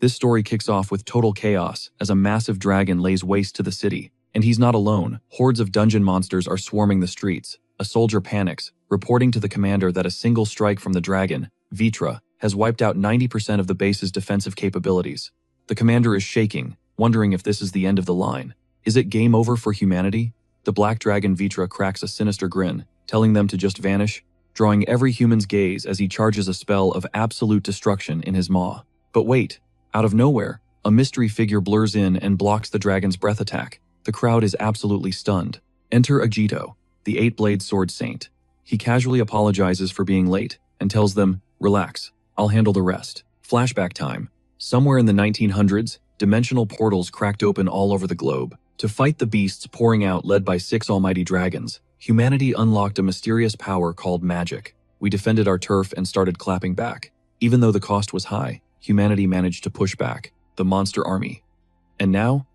This story kicks off with total chaos as a massive dragon lays waste to the city. And he's not alone. Hordes of dungeon monsters are swarming the streets. A soldier panics, reporting to the commander that a single strike from the dragon, Vitra, has wiped out 90% of the base's defensive capabilities. The commander is shaking, wondering if this is the end of the line. Is it game over for humanity? The black dragon Vitra cracks a sinister grin, telling them to just vanish, drawing every human's gaze as he charges a spell of absolute destruction in his maw. But wait, out of nowhere, a mystery figure blurs in and blocks the dragon's breath attack. The crowd is absolutely stunned. Enter Agito, the eight-blade sword saint. He casually apologizes for being late and tells them, "Relax, I'll handle the rest." Flashback time. Somewhere in the 1900s, dimensional portals cracked open all over the globe. To fight the beasts pouring out led by 6 almighty dragons, humanity unlocked a mysterious power called magic. We defended our turf and started clapping back. Even though the cost was high, humanity managed to push back the monster army. And now,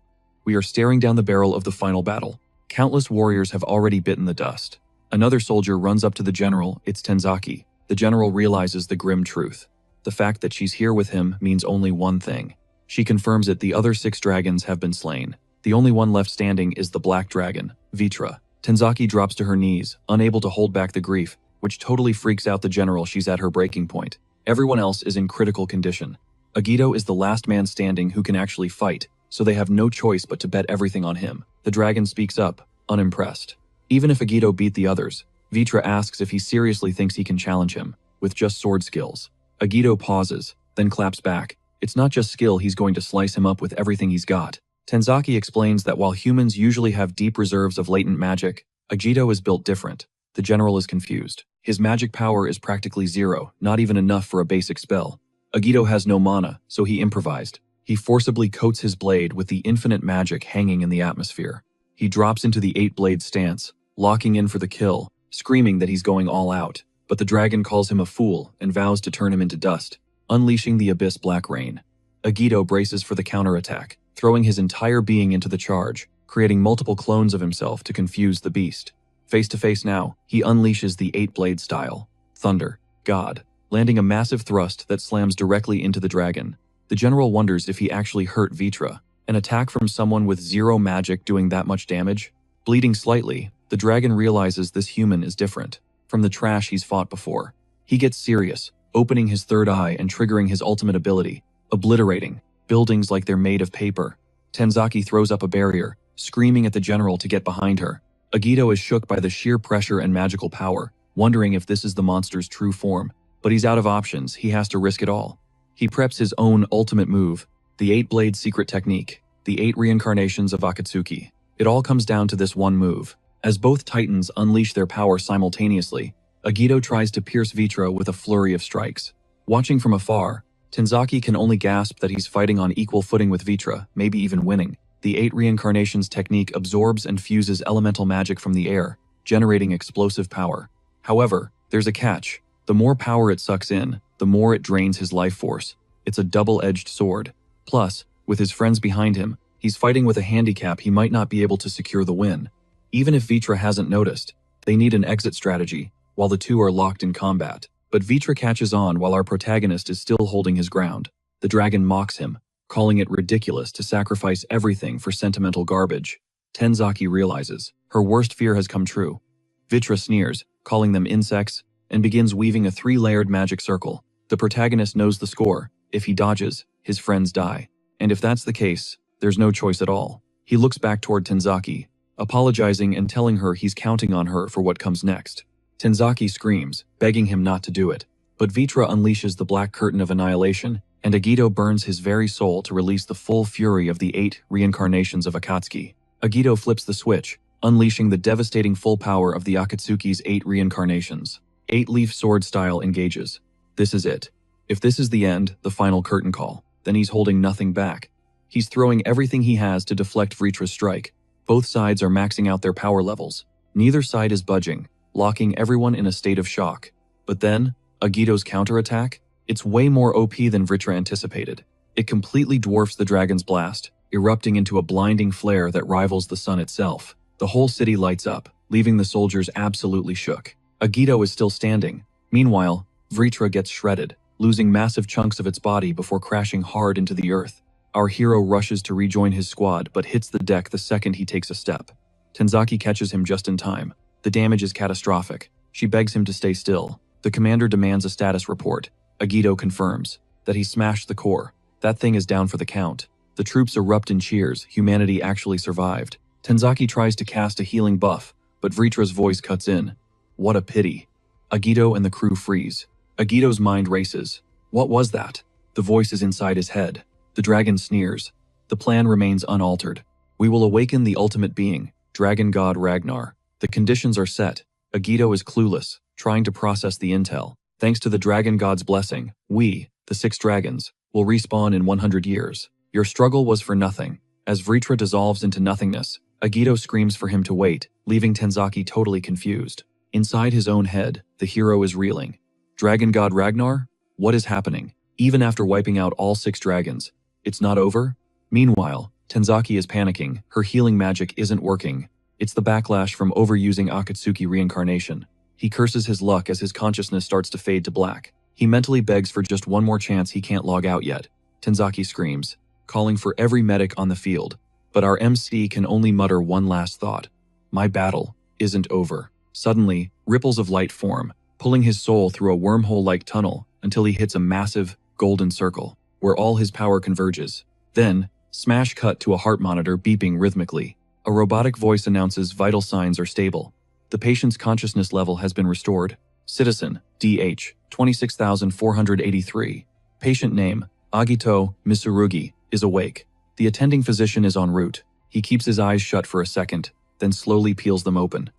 we are staring down the barrel of the final battle. Countless warriors have already bitten the dust. Another soldier runs up to the general. It's Tenzaki. The general realizes the grim truth. The fact that she's here with him means only one thing. She confirms that the other 6 dragons have been slain. The only one left standing is the black dragon, Vitra. Tenzaki drops to her knees, unable to hold back the grief, which totally freaks out the general. She's at her breaking point. Everyone else is in critical condition. Agito is the last man standing who can actually fight, so they have no choice but to bet everything on him. The dragon speaks up, unimpressed. Even if Agito beat the others, Vitra asks if he seriously thinks he can challenge him, with just sword skills. Agito pauses, then claps back. It's not just skill, he's going to slice him up with everything he's got. Tenzaki explains that while humans usually have deep reserves of latent magic, Agito is built different. The general is confused. His magic power is practically zero, not even enough for a basic spell. Agito has no mana, so he improvised. He forcibly coats his blade with the infinite magic hanging in the atmosphere. He drops into the 8-blade stance, locking in for the kill, screaming that he's going all out. But the dragon calls him a fool and vows to turn him into dust, unleashing the abyss black rain. Agito braces for the counterattack, throwing his entire being into the charge, creating multiple clones of himself to confuse the beast. Face to face now, he unleashes the 8-blade style, Thunder, God, landing a massive thrust that slams directly into the dragon. The general wonders if he actually hurt Vitra. An attack from someone with zero magic doing that much damage? Bleeding slightly, the dragon realizes this human is different from the trash he's fought before. He gets serious, opening his third eye and triggering his ultimate ability, obliterating buildings like they're made of paper. Tenzaki throws up a barrier, screaming at the general to get behind her. Agito is shook by the sheer pressure and magical power, wondering if this is the monster's true form. But he's out of options, he has to risk it all. He preps his own ultimate move, the 8-blade secret technique, the 8 reincarnations of Akatsuki. It all comes down to this one move. As both titans unleash their power simultaneously, Agito tries to pierce Vitra with a flurry of strikes. Watching from afar, Tenzaki can only gasp that he's fighting on equal footing with Vitra, maybe even winning. The 8 reincarnations technique absorbs and fuses elemental magic from the air, generating explosive power. However, there's a catch. The more power it sucks in, the more it drains his life force. It's a double-edged sword. Plus, with his friends behind him, he's fighting with a handicap he might not be able to secure the win. Even if Vitra hasn't noticed, they need an exit strategy, while the two are locked in combat. But Vitra catches on while our protagonist is still holding his ground. The dragon mocks him, calling it ridiculous to sacrifice everything for sentimental garbage. Tenzaki realizes her worst fear has come true. Vitra sneers, calling them insects, and begins weaving a 3-layered magic circle. The protagonist knows the score. If he dodges, his friends die. And if that's the case, there's no choice at all. He looks back toward Tenzaki, apologizing and telling her he's counting on her for what comes next. Tenzaki screams, begging him not to do it. But Vitra unleashes the black curtain of annihilation, and Agito burns his very soul to release the full fury of the 8 reincarnations of Akatsuki. Agito flips the switch, unleashing the devastating full power of the Akatsuki's 8 reincarnations. 8-leaf sword style engages. This is it. If this is the end, the final curtain call, then he's holding nothing back. He's throwing everything he has to deflect Vitra's strike. Both sides are maxing out their power levels. Neither side is budging, locking everyone in a state of shock. But then, Agito's counterattack? It's way more OP than Vitra anticipated. It completely dwarfs the dragon's blast, erupting into a blinding flare that rivals the sun itself. The whole city lights up, leaving the soldiers absolutely shook. Agito is still standing. Meanwhile, Vitra gets shredded, losing massive chunks of its body before crashing hard into the earth. Our hero rushes to rejoin his squad but hits the deck the second he takes a step. Tenzaki catches him just in time. The damage is catastrophic. She begs him to stay still. The commander demands a status report. Agito confirms that he smashed the core. That thing is down for the count. The troops erupt in cheers. Humanity actually survived. Tenzaki tries to cast a healing buff, but Vritra's voice cuts in. What a pity. Agito and the crew freeze. Agito's mind races. What was that? The voice is inside his head. The dragon sneers. The plan remains unaltered. We will awaken the ultimate being, Dragon God Ragnar. The conditions are set. Agito is clueless, trying to process the intel. Thanks to the Dragon God's blessing, we, the 6 dragons, will respawn in 100 years. Your struggle was for nothing. As Vritra dissolves into nothingness, Agito screams for him to wait, leaving Tenzaki totally confused. Inside his own head, the hero is reeling. Dragon God Ragnar? What is happening? Even after wiping out all 6 dragons, it's not over? Meanwhile, Tenzaki is panicking. Her healing magic isn't working. It's the backlash from overusing Akatsuki reincarnation. He curses his luck as his consciousness starts to fade to black. He mentally begs for just one more chance he can't log out yet. Tenzaki screams, calling for every medic on the field. But our MC can only mutter one last thought. My battle isn't over. Suddenly, ripples of light form, pulling his soul through a wormhole-like tunnel until he hits a massive, golden circle, where all his power converges. Then, smash cut to a heart monitor beeping rhythmically. A robotic voice announces vital signs are stable. The patient's consciousness level has been restored. Citizen, DH, 26,483. Patient name, Agito Mitsurugi, is awake. The attending physician is en route. He keeps his eyes shut for a second, then slowly peels them open.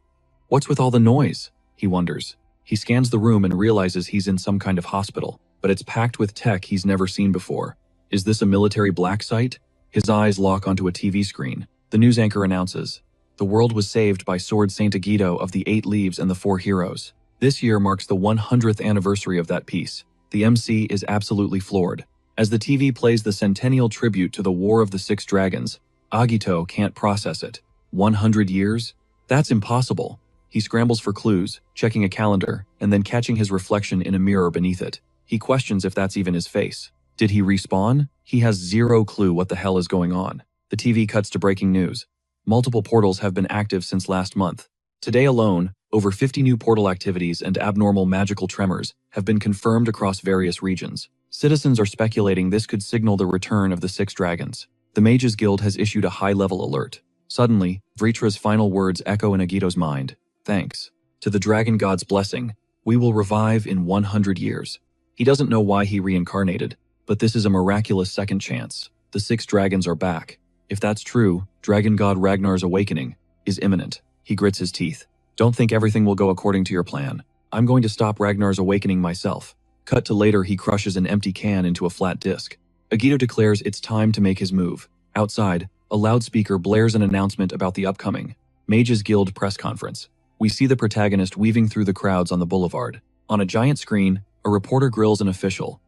What's with all the noise? He wonders. He scans the room and realizes he's in some kind of hospital, but it's packed with tech he's never seen before. Is this a military black site? His eyes lock onto a TV screen. The news anchor announces, the world was saved by Sword Saint Agito of the 8 Leaves and the 4 Heroes. This year marks the 100th anniversary of that piece. The MC is absolutely floored. As the TV plays the centennial tribute to the War of the 6 Dragons, Agito can't process it. 100 years? That's impossible. He scrambles for clues, checking a calendar, and then catching his reflection in a mirror beneath it. He questions if that's even his face. Did he respawn? He has zero clue what the hell is going on. The TV cuts to breaking news. Multiple portals have been active since last month. Today alone, over 50 new portal activities and abnormal magical tremors have been confirmed across various regions. Citizens are speculating this could signal the return of the 6 dragons. The Mages Guild has issued a high-level alert. Suddenly, Vritra's final words echo in Agito's mind. Thanks to the Dragon God's blessing, we will revive in 100 years. He doesn't know why he reincarnated, but this is a miraculous second chance. The 6 dragons are back. If that's true, Dragon God Ragnar's awakening is imminent. He grits his teeth. Don't think everything will go according to your plan. I'm going to stop Ragnar's awakening myself. Cut to later, he crushes an empty can into a flat disc. Agito declares it's time to make his move. Outside, a loudspeaker blares an announcement about the upcoming Mages Guild press conference. We see the protagonist weaving through the crowds on the boulevard. On a giant screen, a reporter grills an official.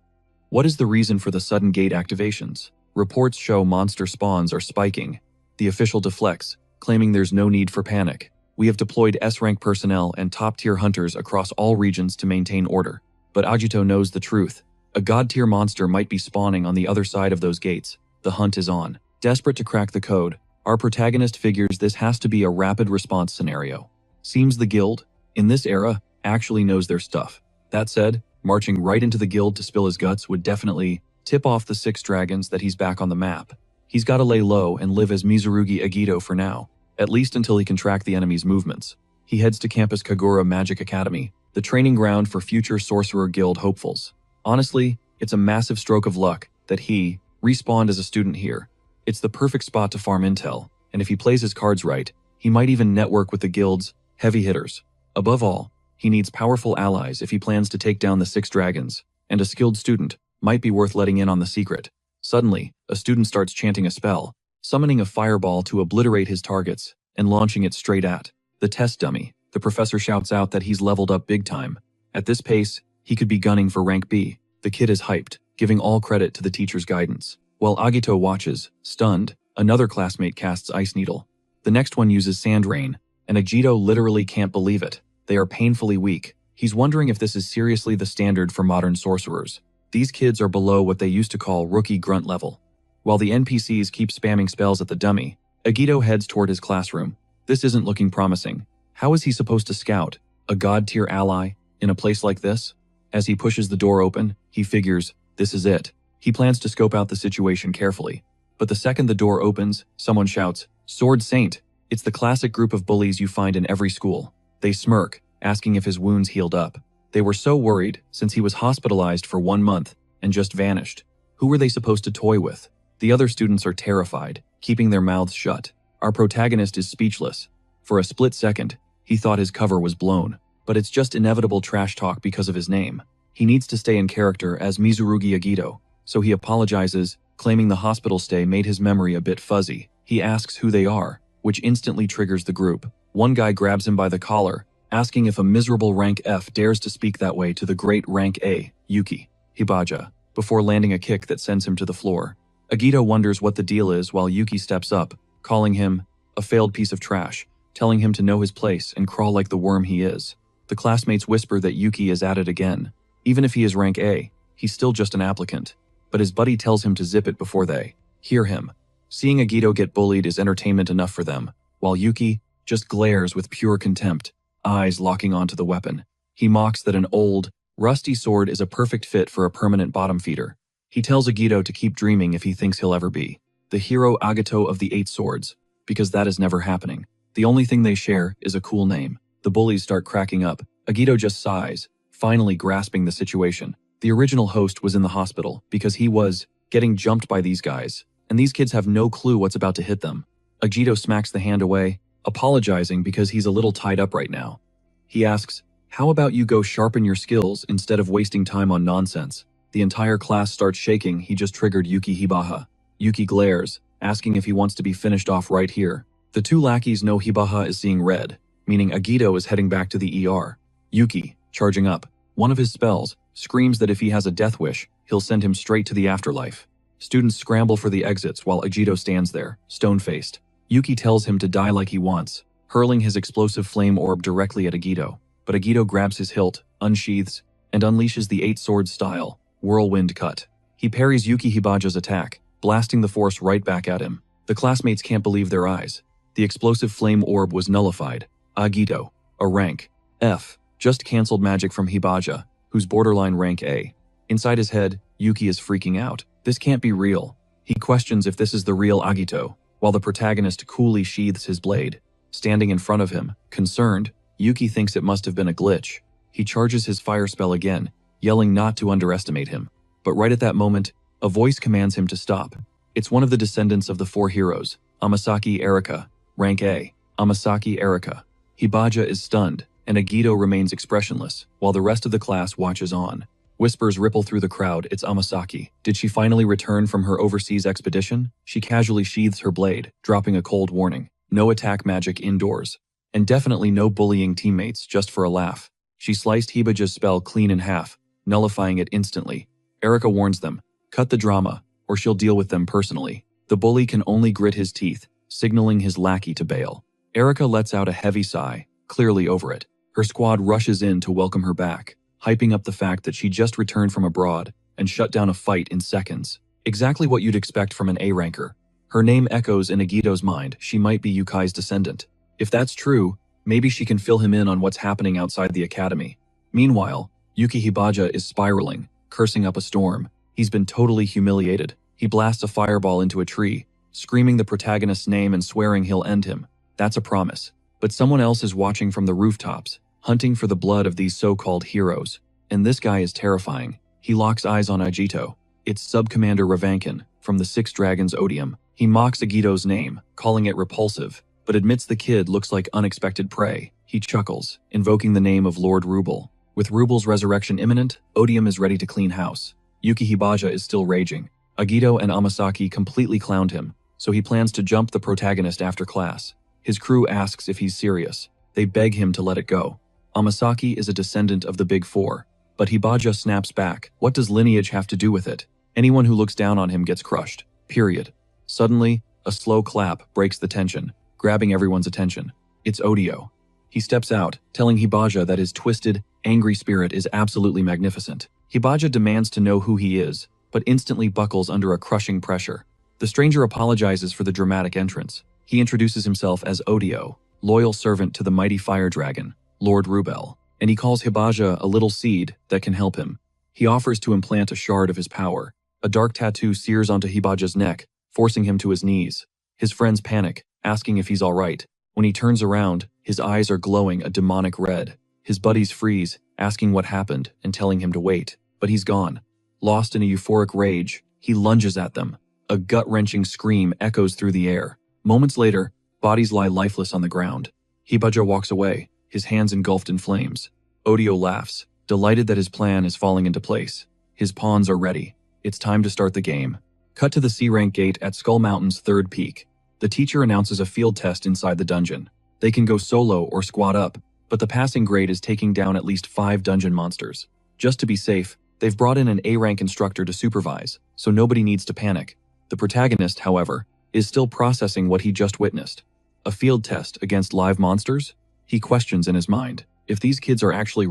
What is the reason for the sudden gate activations? Reports show monster spawns are spiking. The official deflects, claiming there's no need for panic. We have deployed S-rank personnel and top-tier hunters across all regions to maintain order. But Agito knows the truth. A god-tier monster might be spawning on the other side of those gates. The hunt is on. Desperate to crack the code, our protagonist figures this has to be a rapid response scenario. Seems the guild, in this era, actually knows their stuff. That said, marching right into the guild to spill his guts would definitely tip off the 6 dragons that he's back on the map. He's got to lay low and live as Mitsurugi Agito for now, at least until he can track the enemy's movements. He heads to campus Kagura Magic Academy, the training ground for future Sorcerer Guild hopefuls. Honestly, it's a massive stroke of luck that he respawned as a student here. It's the perfect spot to farm intel, and if he plays his cards right, he might even network with the guild's heavy hitters. Above all, he needs powerful allies if he plans to take down the 6 dragons, and a skilled student might be worth letting in on the secret. Suddenly, a student starts chanting a spell, summoning a fireball to obliterate his targets and launching it straight at the test dummy. The professor shouts out that he's leveled up big time. At this pace, he could be gunning for rank B. The kid is hyped, giving all credit to the teacher's guidance. While Agito watches, stunned, another classmate casts Ice Needle. The next one uses Sand Rain, and Agito literally can't believe it. They are painfully weak. He's wondering if this is seriously the standard for modern sorcerers. These kids are below what they used to call rookie grunt level. While the NPCs keep spamming spells at the dummy, Agito heads toward his classroom. This isn't looking promising. How is he supposed to scout a god-tier ally in a place like this? As he pushes the door open, he figures, this is it. He plans to scope out the situation carefully. But the second the door opens, someone shouts, "Sword Saint!" It's the classic group of bullies you find in every school. They smirk, asking if his wounds healed up. They were so worried, since he was hospitalized for 1 month and just vanished. Who were they supposed to toy with? The other students are terrified, keeping their mouths shut. Our protagonist is speechless. For a split second, he thought his cover was blown. But it's just inevitable trash talk because of his name. He needs to stay in character as Mizurugi Agito, so he apologizes, claiming the hospital stay made his memory a bit fuzzy. He asks who they are, which instantly triggers the group. One guy grabs him by the collar, asking if a miserable rank F dares to speak that way to the great rank A, Yuki Hibaja, before landing a kick that sends him to the floor. Agito wonders what the deal is while Yuki steps up, calling him a failed piece of trash, telling him to know his place and crawl like the worm he is. The classmates whisper that Yuki is at it again. Even if he is rank A, he's still just an applicant. But his buddy tells him to zip it before they hear him. Seeing Agito get bullied is entertainment enough for them, while Yuki just glares with pure contempt, eyes locking onto the weapon. He mocks that an old, rusty sword is a perfect fit for a permanent bottom feeder. He tells Agito to keep dreaming if he thinks he'll ever be the hero Agito of the 8 swords, because that is never happening. The only thing they share is a cool name. The bullies start cracking up. Agito just sighs, finally grasping the situation. The original host was in the hospital because he was getting jumped by these guys, and these kids have no clue what's about to hit them. Agito smacks the hand away, apologizing because he's a little tied up right now. He asks, "How about you go sharpen your skills instead of wasting time on nonsense?" The entire class starts shaking. He just triggered Yuki Hibaha. Yuki glares, asking if he wants to be finished off right here. The 2 lackeys know Hibaha is seeing red, meaning Agito is heading back to the ER. Yuki, charging up, one of his spells, screams that if he has a death wish, he'll send him straight to the afterlife. Students scramble for the exits while Agito stands there, stone-faced. Yuki tells him to die like he wants, hurling his explosive flame orb directly at Agito. But Agito grabs his hilt, unsheathes, and unleashes the 8 swords style, whirlwind cut. He parries Yuki Hibaja's attack, blasting the force right back at him. The classmates can't believe their eyes. The explosive flame orb was nullified. Agito, a rank F, just cancelled magic from Hibaja, who's borderline rank A. Inside his head, Yuki is freaking out. This can't be real. He questions if this is the real Agito, while the protagonist coolly sheathes his blade. Standing in front of him, concerned, Yuki thinks it must have been a glitch. He charges his fire spell again, yelling not to underestimate him. But right at that moment, a voice commands him to stop. It's one of the descendants of the 4 heroes, Amasaki Erika, rank A. Amasaki Erika. Hibaja is stunned, and Agito remains expressionless, while the rest of the class watches on. Whispers ripple through the crowd. It's Amasaki. Did she finally return from her overseas expedition? She casually sheathes her blade, dropping a cold warning. No attack magic indoors. And definitely no bullying teammates, just for a laugh. She sliced Hibaja's spell clean in half, nullifying it instantly. Erika warns them, cut the drama, or she'll deal with them personally. The bully can only grit his teeth, signaling his lackey to bail. Erika lets out a heavy sigh, clearly over it. Her squad rushes in to welcome her back, hyping up the fact that she just returned from abroad and shut down a fight in seconds. Exactly what you'd expect from an A-ranker. Her name echoes in Agito's mind. She might be Yukai's descendant. If that's true, maybe she can fill him in on what's happening outside the academy. Meanwhile, Yuki Hibaja is spiraling, cursing up a storm. He's been totally humiliated. He blasts a fireball into a tree, screaming the protagonist's name and swearing he'll end him. That's a promise. But someone else is watching from the rooftops, hunting for the blood of these so-called heroes. And this guy is terrifying. He locks eyes on Agito. It's Sub-Commander Ravankin, from the 6 Dragons Odium. He mocks Agito's name, calling it repulsive, but admits the kid looks like unexpected prey. He chuckles, invoking the name of Lord Ruble. With Ruble's resurrection imminent, Odium is ready to clean house. Yuki Hibaja is still raging. Agito and Amasaki completely clowned him, so he plans to jump the protagonist after class. His crew asks if he's serious. They beg him to let it go. Amasaki is a descendant of the Big Four, but Hibaja snaps back. What does lineage have to do with it? Anyone who looks down on him gets crushed. Period. Suddenly, a slow clap breaks the tension, grabbing everyone's attention. It's Odio. He steps out, telling Hibaja that his twisted, angry spirit is absolutely magnificent. Hibaja demands to know who he is, but instantly buckles under a crushing pressure. The stranger apologizes for the dramatic entrance. He introduces himself as Odio, loyal servant to the mighty fire dragon, Lord Rubel, and he calls Hibaja a little seed that can help him. He offers to implant a shard of his power. A dark tattoo sears onto Hibaja's neck, forcing him to his knees. His friends panic, asking if he's all right. When he turns around, his eyes are glowing a demonic red. His buddies freeze, asking what happened and telling him to wait. But he's gone. Lost in a euphoric rage, he lunges at them. A gut-wrenching scream echoes through the air. Moments later, bodies lie lifeless on the ground. Hibaja walks away, his hands engulfed in flames. Odio laughs, delighted that his plan is falling into place. His pawns are ready. It's time to start the game. Cut to the C-rank gate at Skull Mountain's third peak. The teacher announces a field test inside the dungeon. They can go solo or squad up, but the passing grade is taking down at least 5 dungeon monsters. Just to be safe, they've brought in an A-rank instructor to supervise, so nobody needs to panic. The protagonist, however, is still processing what he just witnessed. A field test against live monsters? He questions in his mind, if these kids are actually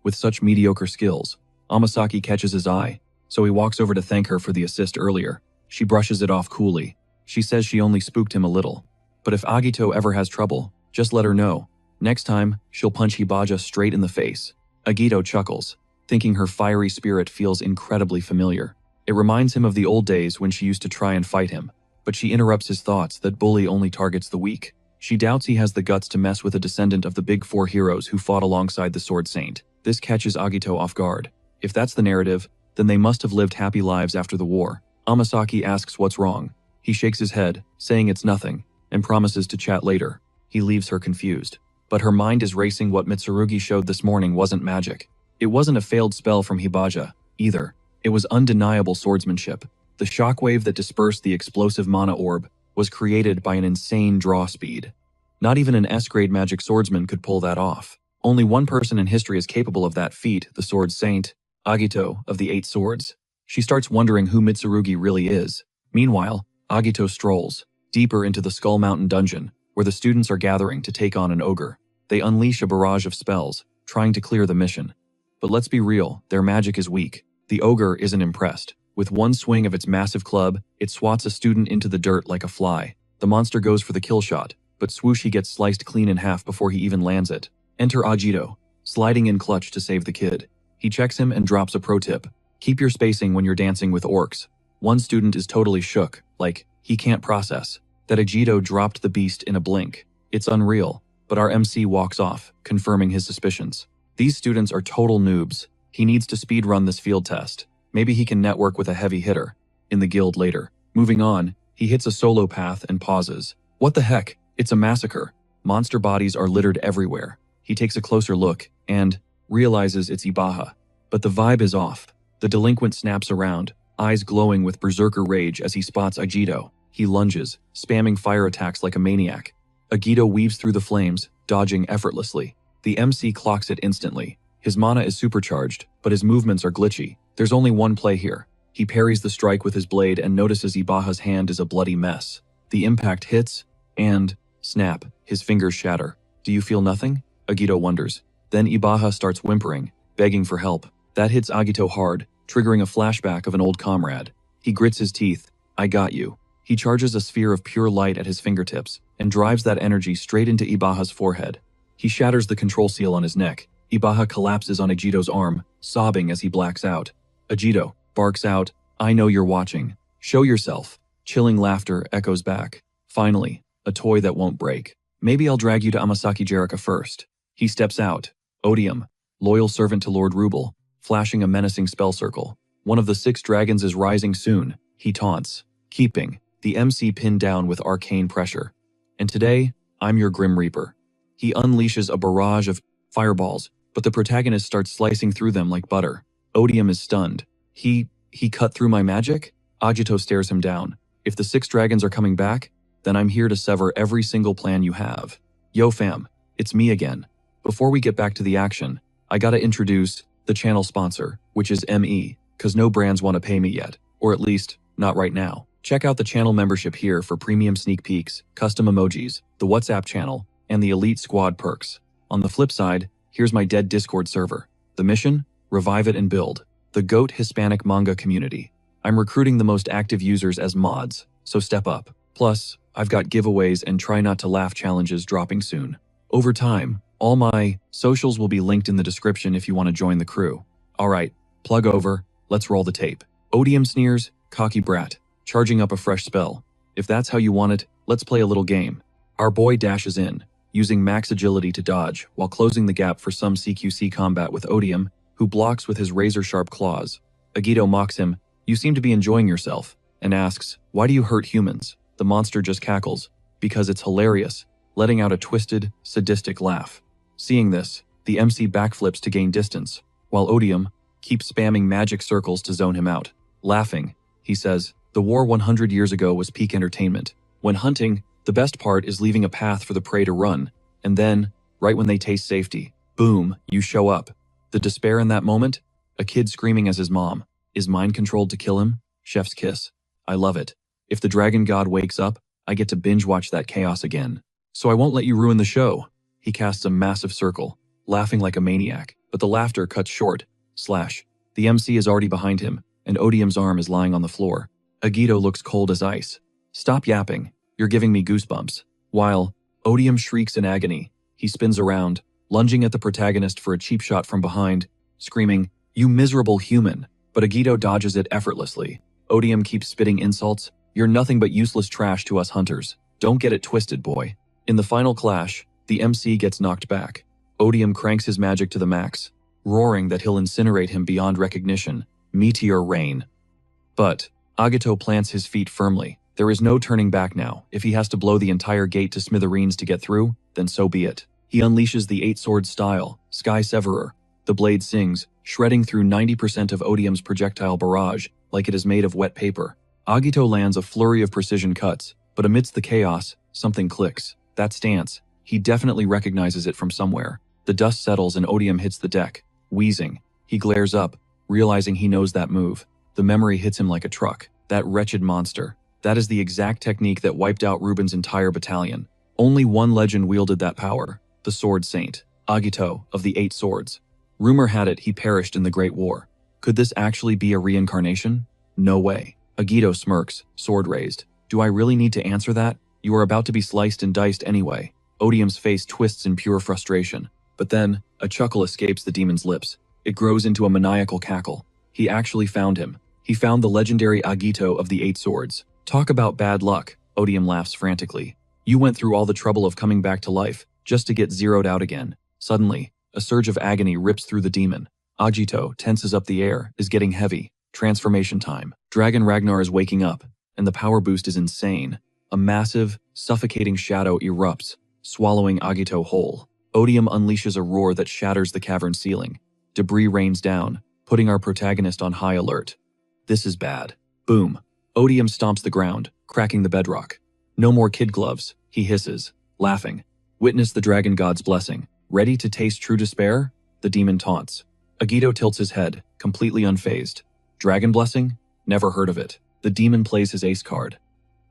with such mediocre skills. Amasaki catches his eye, so he walks over to thank her for the assist earlier. She brushes it off coolly. She says she only spooked him a little. But if Agito ever has trouble, just let her know. Next time, she'll punch Hibaja straight in the face. Agito chuckles, thinking her fiery spirit feels incredibly familiar. It reminds him of the old days when she used to try and fight him. But she interrupts his thoughts that bully only targets the weak. She doubts he has the guts to mess with a descendant of the big 4 heroes who fought alongside the Sword Saint. This catches Agito off guard. If that's the narrative, then they must have lived happy lives after the war. Amasaki asks what's wrong. He shakes his head, saying it's nothing, and promises to chat later. He leaves her confused. But her mind is racing. What Mitsurugi showed this morning wasn't magic. It wasn't a failed spell from Hibaja, either. It was undeniable swordsmanship. The shockwave that dispersed the explosive mana orb was created by an insane draw speed. Not even an S-grade magic swordsman could pull that off. Only one person in history is capable of that feat, the Sword Saint, Agito of the 8 Swords. She starts wondering who Mitsurugi really is. Meanwhile, Agito strolls deeper into the Skull Mountain dungeon, where the students are gathering to take on an ogre. They unleash a barrage of spells, trying to clear the mission. But let's be real, their magic is weak. The ogre isn't impressed. With one swing of its massive club, it swats a student into the dirt like a fly. The monster goes for the kill shot, but swoosh, he gets sliced clean in half before he even lands it. Enter Agito, sliding in clutch to save the kid. He checks him and drops a pro tip. Keep your spacing when you're dancing with orcs. One student is totally shook, like, he can't process that Agito dropped the beast in a blink. It's unreal, but our MC walks off, confirming his suspicions. These students are total noobs. He needs to speedrun this field test. Maybe he can network with a heavy hitter in the guild later. Moving on, he hits a solo path and pauses. What the heck? It's a massacre. Monster bodies are littered everywhere. He takes a closer look and realizes it's Ibaha. But the vibe is off. The delinquent snaps around, eyes glowing with berserker rage as he spots Agito. He lunges, spamming fire attacks like a maniac. Agito weaves through the flames, dodging effortlessly. The MC clocks it instantly. His mana is supercharged, but his movements are glitchy. There's only one play here. He parries the strike with his blade and notices Ibaha's hand is a bloody mess. The impact hits, and snap, his fingers shatter. Do you feel nothing? Agito wonders. Then Ibaha starts whimpering, begging for help. That hits Agito hard, triggering a flashback of an old comrade. He grits his teeth. I got you. He charges a sphere of pure light at his fingertips and drives that energy straight into Ibaha's forehead. He shatters the control seal on his neck. Ibaha collapses on Agito's arm, sobbing as he blacks out. Agito barks out, I know you're watching. Show yourself. Chilling laughter echoes back. Finally, a toy that won't break. Maybe I'll drag you to Amasaki Jerika first. He steps out. Odium, loyal servant to Lord Rubel, flashing a menacing spell circle. One of the 6 dragons is rising soon. He taunts, keeping the MC pinned down with arcane pressure. And today, I'm your Grim Reaper. He unleashes a barrage of fireballs, but the protagonist starts slicing through them like butter. Odium is stunned. He cut through my magic? Agito stares him down. If the 6 dragons are coming back, then I'm here to sever every single plan you have. Yo fam, it's me again. Before we get back to the action, I gotta introduce the channel sponsor, which is ME, cause no brands wanna pay me yet, or at least, not right now. Check out the channel membership here for premium sneak peeks, custom emojis, the WhatsApp channel, and the Elite Squad perks. On the flip side, here's my dead Discord server. The mission? Revive it and build. The GOAT Hispanic manga community. I'm recruiting the most active users as mods, so step up. Plus, I've got giveaways and try not to laugh challenges dropping soon. Over time, all my socials will be linked in the description if you want to join the crew. Alright, plug over, let's roll the tape. Odium sneers, cocky brat, charging up a fresh spell. If that's how you want it, let's play a little game. Our boy dashes in, using max agility to dodge while closing the gap for some CQC combat with Odium, who blocks with his razor-sharp claws. Agito mocks him, "You seem to be enjoying yourself," and asks, "Why do you hurt humans?" The monster just cackles, because it's hilarious, letting out a twisted, sadistic laugh. Seeing this, the MC backflips to gain distance, while Odium keeps spamming magic circles to zone him out. Laughing, he says, "The war 100 years ago was peak entertainment. When hunting, the best part is leaving a path for the prey to run, and then, right when they taste safety, boom, you show up." The despair in that moment? A kid screaming as his mom. Is mind controlled to kill him? Chef's kiss. I love it. If the dragon god wakes up, I get to binge watch that chaos again. So I won't let you ruin the show. He casts a massive circle, laughing like a maniac, but the laughter cuts short. Slash. The MC is already behind him, and Odium's arm is lying on the floor. Agito looks cold as ice. Stop yapping. You're giving me goosebumps. While Odium shrieks in agony, he spins around, lunging at the protagonist for a cheap shot from behind, screaming, "You miserable human!" But Agito dodges it effortlessly. Odium keeps spitting insults. "You're nothing but useless trash to us hunters. Don't get it twisted, boy." In the final clash, the MC gets knocked back. Odium cranks his magic to the max, roaring that he'll incinerate him beyond recognition. Meteor rain. But Agito plants his feet firmly. There is no turning back now. If he has to blow the entire gate to smithereens to get through, then so be it. He unleashes the eight-sword style, Sky Severer. The blade sings, shredding through 90% of Odium's projectile barrage, like it is made of wet paper. Agito lands a flurry of precision cuts, but amidst the chaos, something clicks. That stance, he definitely recognizes it from somewhere. The dust settles and Odium hits the deck, wheezing. He glares up, realizing he knows that move. The memory hits him like a truck. That wretched monster. That is the exact technique that wiped out Ruben's entire battalion. Only one legend wielded that power, the Sword Saint, Agito, of the Eight Swords. Rumor had it he perished in the Great War. Could this actually be a reincarnation? No way. Agito smirks, sword raised. Do I really need to answer that? You are about to be sliced and diced anyway. Odium's face twists in pure frustration. But then, a chuckle escapes the demon's lips. It grows into a maniacal cackle. He actually found him. He found the legendary Agito of the Eight Swords. Talk about bad luck, Odium laughs frantically. You went through all the trouble of coming back to life, just to get zeroed out again. Suddenly, a surge of agony rips through the demon. Agito tenses up the air, is getting heavy. Transformation time. Dragon Ragnar is waking up, and the power boost is insane. A massive, suffocating shadow erupts, swallowing Agito whole. Odium unleashes a roar that shatters the cavern ceiling. Debris rains down, putting our protagonist on high alert. This is bad. Boom. Odium stomps the ground, cracking the bedrock. No more kid gloves, he hisses, laughing. Witness the dragon god's blessing. Ready to taste true despair? The demon taunts. Agito tilts his head, completely unfazed. Dragon blessing? Never heard of it. The demon plays his ace card.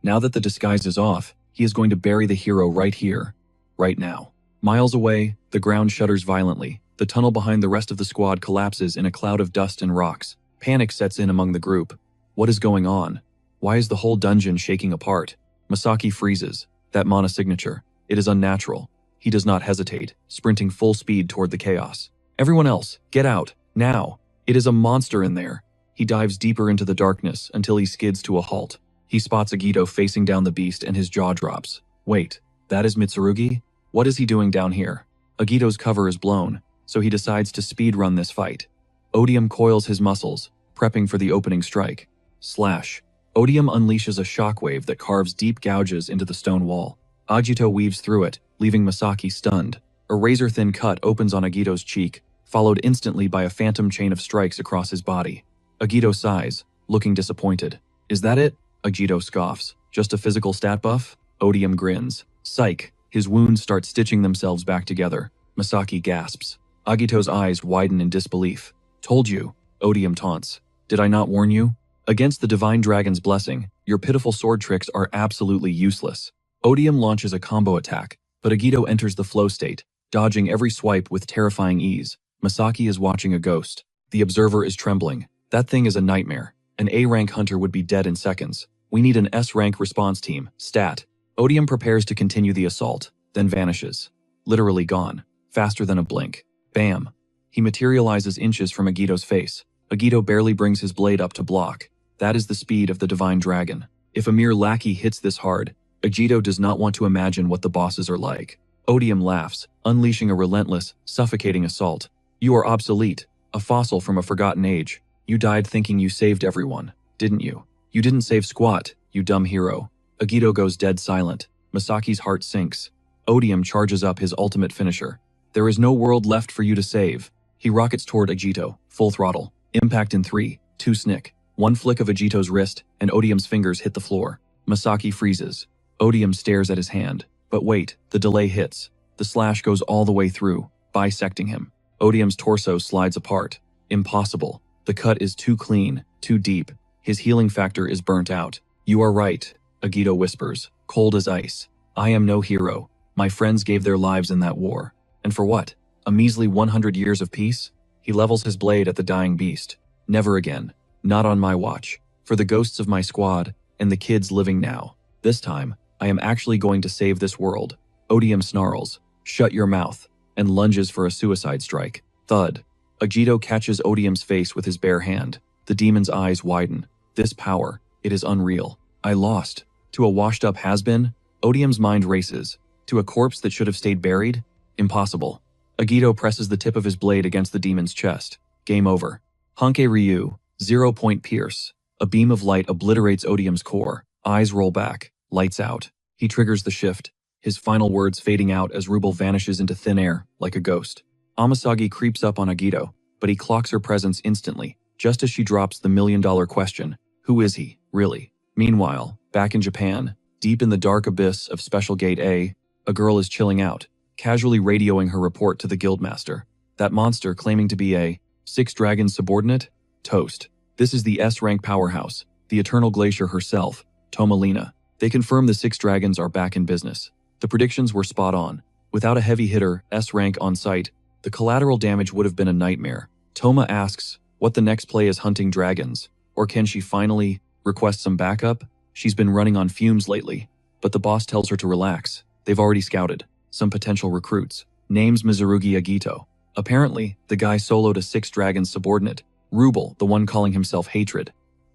Now that the disguise is off, he is going to bury the hero right here, right now. Miles away, the ground shudders violently. The tunnel behind the rest of the squad collapses in a cloud of dust and rocks. Panic sets in among the group. What is going on? Why is the whole dungeon shaking apart? Masaki freezes. That mana signature. It is unnatural. He does not hesitate, sprinting full speed toward the chaos. Everyone else, get out, now. It is a monster in there. He dives deeper into the darkness until he skids to a halt. He spots Agito facing down the beast and his jaw drops. Wait, that is Mitsurugi? What is he doing down here? Agito's cover is blown, so he decides to speedrun this fight. Odium coils his muscles, prepping for the opening strike. Slash. Odium unleashes a shockwave that carves deep gouges into the stone wall. Agito weaves through it, leaving Masaki stunned. A razor-thin cut opens on Agito's cheek, followed instantly by a phantom chain of strikes across his body. Agito sighs, looking disappointed. Is that it? Agito scoffs. Just a physical stat buff? Odium grins. Psych. His wounds start stitching themselves back together. Masaki gasps. Agito's eyes widen in disbelief. Told you, Odium taunts. Did I not warn you? Against the Divine Dragon's blessing, your pitiful sword tricks are absolutely useless. Odium launches a combo attack, but Agito enters the flow state, dodging every swipe with terrifying ease. Masaki is watching a ghost. The observer is trembling. That thing is a nightmare. An A-rank hunter would be dead in seconds. We need an S-rank response team, stat. Odium prepares to continue the assault, then vanishes. Literally gone. Faster than a blink. Bam. He materializes inches from Agito's face. Agito barely brings his blade up to block. That is the speed of the divine dragon. If a mere lackey hits this hard, Agito does not want to imagine what the bosses are like. Odium laughs, unleashing a relentless, suffocating assault. You are obsolete, a fossil from a forgotten age. You died thinking you saved everyone, didn't you? You didn't save squat, you dumb hero. Agito goes dead silent. Masaki's heart sinks. Odium charges up his ultimate finisher. There is no world left for you to save. He rockets toward Agito, full throttle. Impact in 3, 2 snick. One flick of Agito's wrist, and Odium's fingers hit the floor. Masaki freezes. Odium stares at his hand. But wait, the delay hits. The slash goes all the way through, bisecting him. Odium's torso slides apart. Impossible. The cut is too clean, too deep. His healing factor is burnt out. You are right, Agito whispers, cold as ice. I am no hero. My friends gave their lives in that war. And for what? A measly 100 years of peace? He levels his blade at the dying beast. Never again. Not on my watch. For the ghosts of my squad, and the kids living now. This time, I am actually going to save this world. Odium snarls, shut your mouth, and lunges for a suicide strike. Thud. Agito catches Odium's face with his bare hand. The demon's eyes widen. This power, it is unreal. I lost. To a washed-up has-been? Odium's mind races. To a corpse that should have stayed buried? Impossible. Agito presses the tip of his blade against the demon's chest. Game over. Hanke Ryu, 0-point pierce. A beam of light obliterates Odium's core. Eyes roll back. Lights out. He triggers the shift, his final words fading out as Rubel vanishes into thin air, like a ghost. Amasagi creeps up on Agito, but he clocks her presence instantly, just as she drops the million-dollar question, who is he, really? Meanwhile, back in Japan, deep in the dark abyss of Special Gate A girl is chilling out, casually radioing her report to the guildmaster. That monster claiming to be a Six Dragons subordinate? Toast. This is the S-rank powerhouse, the Eternal Glacier herself, Tomalina. They confirm the Six Dragons are back in business. The predictions were spot on. Without a heavy hitter, S-rank on site, the collateral damage would have been a nightmare. Toma asks what the next play is, hunting dragons, or can she finally request some backup? She's been running on fumes lately, but the boss tells her to relax. They've already scouted some potential recruits. Name's Mizurugi Agito. Apparently, the guy soloed a Six Dragons subordinate, Rubel, the one calling himself Hatred.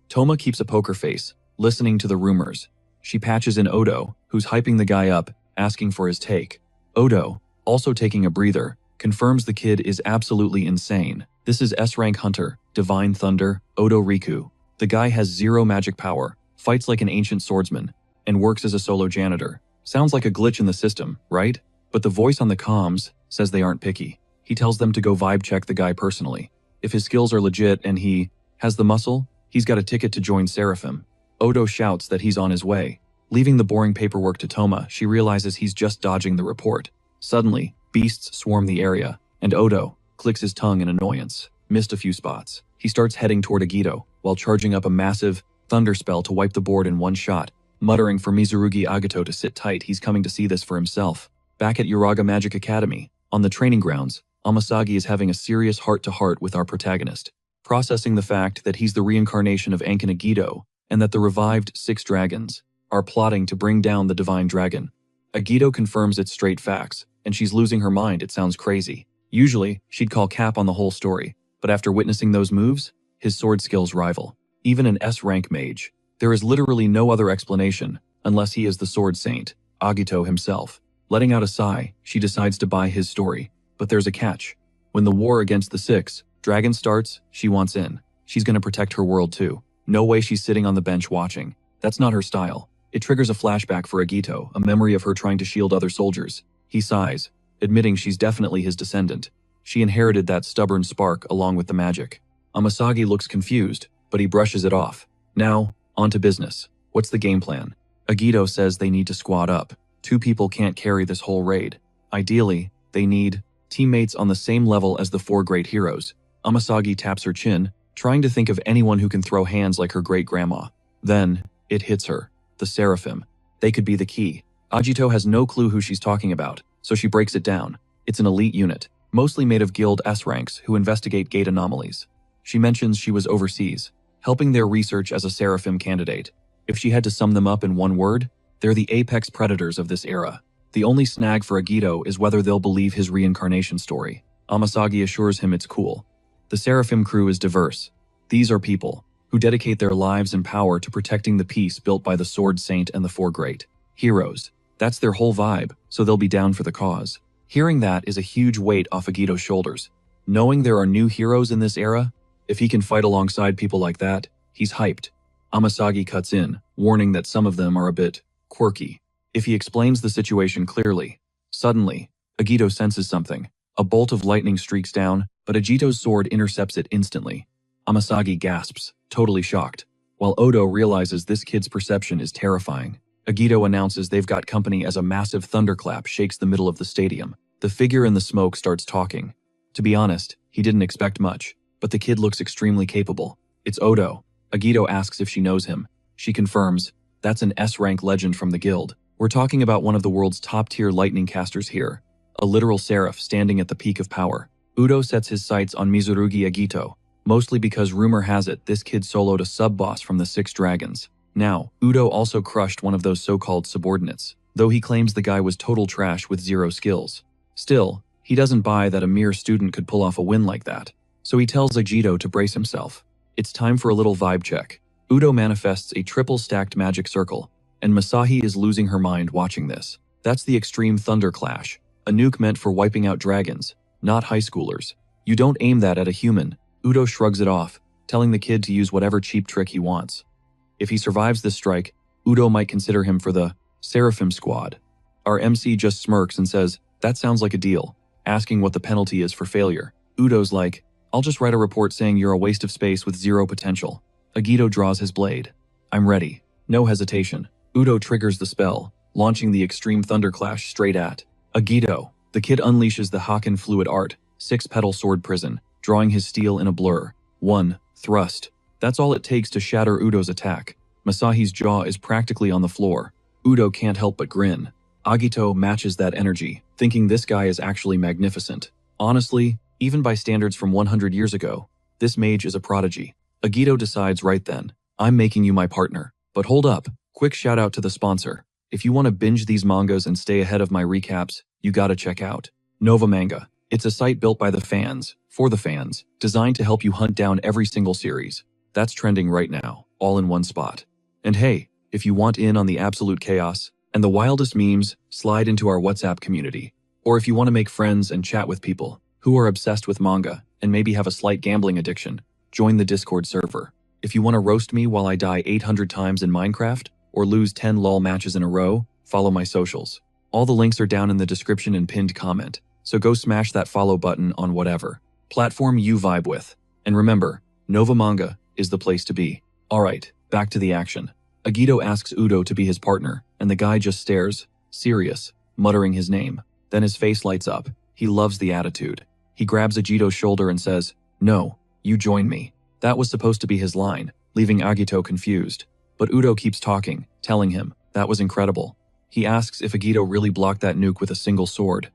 Toma keeps a poker face, listening to the rumors. She patches in Odo, who's hyping the guy up, asking for his take. Odo, also taking a breather, confirms the kid is absolutely insane. This is S-rank hunter, Divine Thunder, Odo Riku. The guy has 0 magic power, fights like an ancient swordsman, and works as a solo janitor. Sounds like a glitch in the system, right? But the voice on the comms says they aren't picky. He tells them to go vibe check the guy personally. If his skills are legit and he has the muscle, he's got a ticket to join Seraphim. Odo shouts that he's on his way. Leaving the boring paperwork to Toma, she realizes he's just dodging the report. Suddenly, beasts swarm the area, and Odo clicks his tongue in annoyance. Missed a few spots. He starts heading toward Agito, while charging up a massive thunder spell to wipe the board in one shot, muttering for Mizurugi Agito to sit tight. He's coming to see this for himself. Back at Uraga Magic Academy, on the training grounds, Amasagi is having a serious heart-to-heart with our protagonist, processing the fact that he's the reincarnation of Ankin Agito, and that the revived Six Dragons are plotting to bring down the Divine Dragon. Agito confirms it's straight facts, and she's losing her mind. It sounds crazy. Usually, she'd call cap on the whole story, but after witnessing those moves, his sword skills rival even an S-rank mage. There is literally no other explanation, unless he is the sword saint, Agito himself. Letting out a sigh, she decides to buy his story. But there's a catch. When the war against the Six Dragons starts, she wants in. She's gonna protect her world too. No way she's sitting on the bench watching. That's not her style. It triggers a flashback for Agito, a memory of her trying to shield other soldiers. He sighs, admitting she's definitely his descendant. She inherited that stubborn spark along with the magic. Amasagi looks confused, but he brushes it off. Now, on to business. What's the game plan? Agito says they need to squad up. 2 people can't carry this whole raid. Ideally, they need teammates on the same level as the 4 great heroes. Amasagi taps her chin, trying to think of anyone who can throw hands like her great-grandma. Then, it hits her. The Seraphim. They could be the key. Agito has no clue who she's talking about, so she breaks it down. It's an elite unit, mostly made of Guild S ranks who investigate gate anomalies. She mentions she was overseas, helping their research as a Seraphim candidate. If she had to sum them up in one word, they're the apex predators of this era. The only snag for Agito is whether they'll believe his reincarnation story. Amasagi assures him it's cool. The Seraphim crew is diverse. These are people who dedicate their lives and power to protecting the peace built by the Sword Saint and the Four Great Heroes. That's their whole vibe, so they'll be down for the cause. Hearing that is a huge weight off Agito's shoulders. Knowing there are new heroes in this era, if he can fight alongside people like that, he's hyped. Amasagi cuts in, warning that some of them are a bit quirky. If he explains the situation clearly, suddenly, Agito senses something. A bolt of lightning streaks down, but Agito's sword intercepts it instantly. Amasagi gasps, totally shocked, while Odo realizes this kid's perception is terrifying. Agito announces they've got company as a massive thunderclap shakes the middle of the stadium. The figure in the smoke starts talking. To be honest, he didn't expect much, but the kid looks extremely capable. It's Odo. Agito asks if she knows him. She confirms, that's an S-rank legend from the guild. We're talking about one of the world's top-tier lightning casters here, a literal seraph standing at the peak of power. Udo sets his sights on Mizurugi Agito, mostly because rumor has it this kid soloed a sub-boss from the Six Dragons. Now, Udo also crushed one of those so-called subordinates, though he claims the guy was total trash with zero skills. Still, he doesn't buy that a mere student could pull off a win like that, so he tells Agito to brace himself. It's time for a little vibe check. Udo manifests a triple-stacked magic circle, and Masahi is losing her mind watching this. That's the Extreme Thunder Clash, a nuke meant for wiping out dragons, not high schoolers. You don't aim that at a human. Udo shrugs it off, telling the kid to use whatever cheap trick he wants. If he survives this strike, Udo might consider him for the Seraphim Squad. Our MC just smirks and says, that sounds like a deal, asking what the penalty is for failure. Udo's like, I'll just write a report saying you're a waste of space with zero potential. Agito draws his blade. I'm ready. No hesitation. Udo triggers the spell, launching the Extreme Thunderclash straight at Agito. The kid unleashes the Haken Fluid Art, 6-petal sword prison, drawing his steel in a blur. 1. Thrust. That's all it takes to shatter Udo's attack. Masahi's jaw is practically on the floor. Udo can't help but grin. Agito matches that energy, thinking this guy is actually magnificent. Honestly, even by standards from 100 years ago, this mage is a prodigy. Agito decides right then, I'm making you my partner. But hold up, quick shout out to the sponsor. If you want to binge these mangas and stay ahead of my recaps, you gotta check out Nova Manga. It's a site built by the fans, for the fans, designed to help you hunt down every single series. That's trending right now, all in one spot. And hey, if you want in on the absolute chaos and the wildest memes, slide into our WhatsApp community. Or if you want to make friends and chat with people who are obsessed with manga and maybe have a slight gambling addiction, join the Discord server. If you want to roast me while I die 800 times in Minecraft or lose 10 LOL matches in a row, follow my socials. All the links are down in the description and pinned comment, so go smash that follow button on whatever platform you vibe with. And remember, Nova Manga is the place to be. Alright, back to the action. Agito asks Udo to be his partner, and the guy just stares, serious, muttering his name. Then his face lights up. He loves the attitude. He grabs Agito's shoulder and says, no, you join me. That was supposed to be his line, leaving Agito confused. But Udo keeps talking, telling him, that was incredible. He asks if Agito really blocked that nuke with a single sword.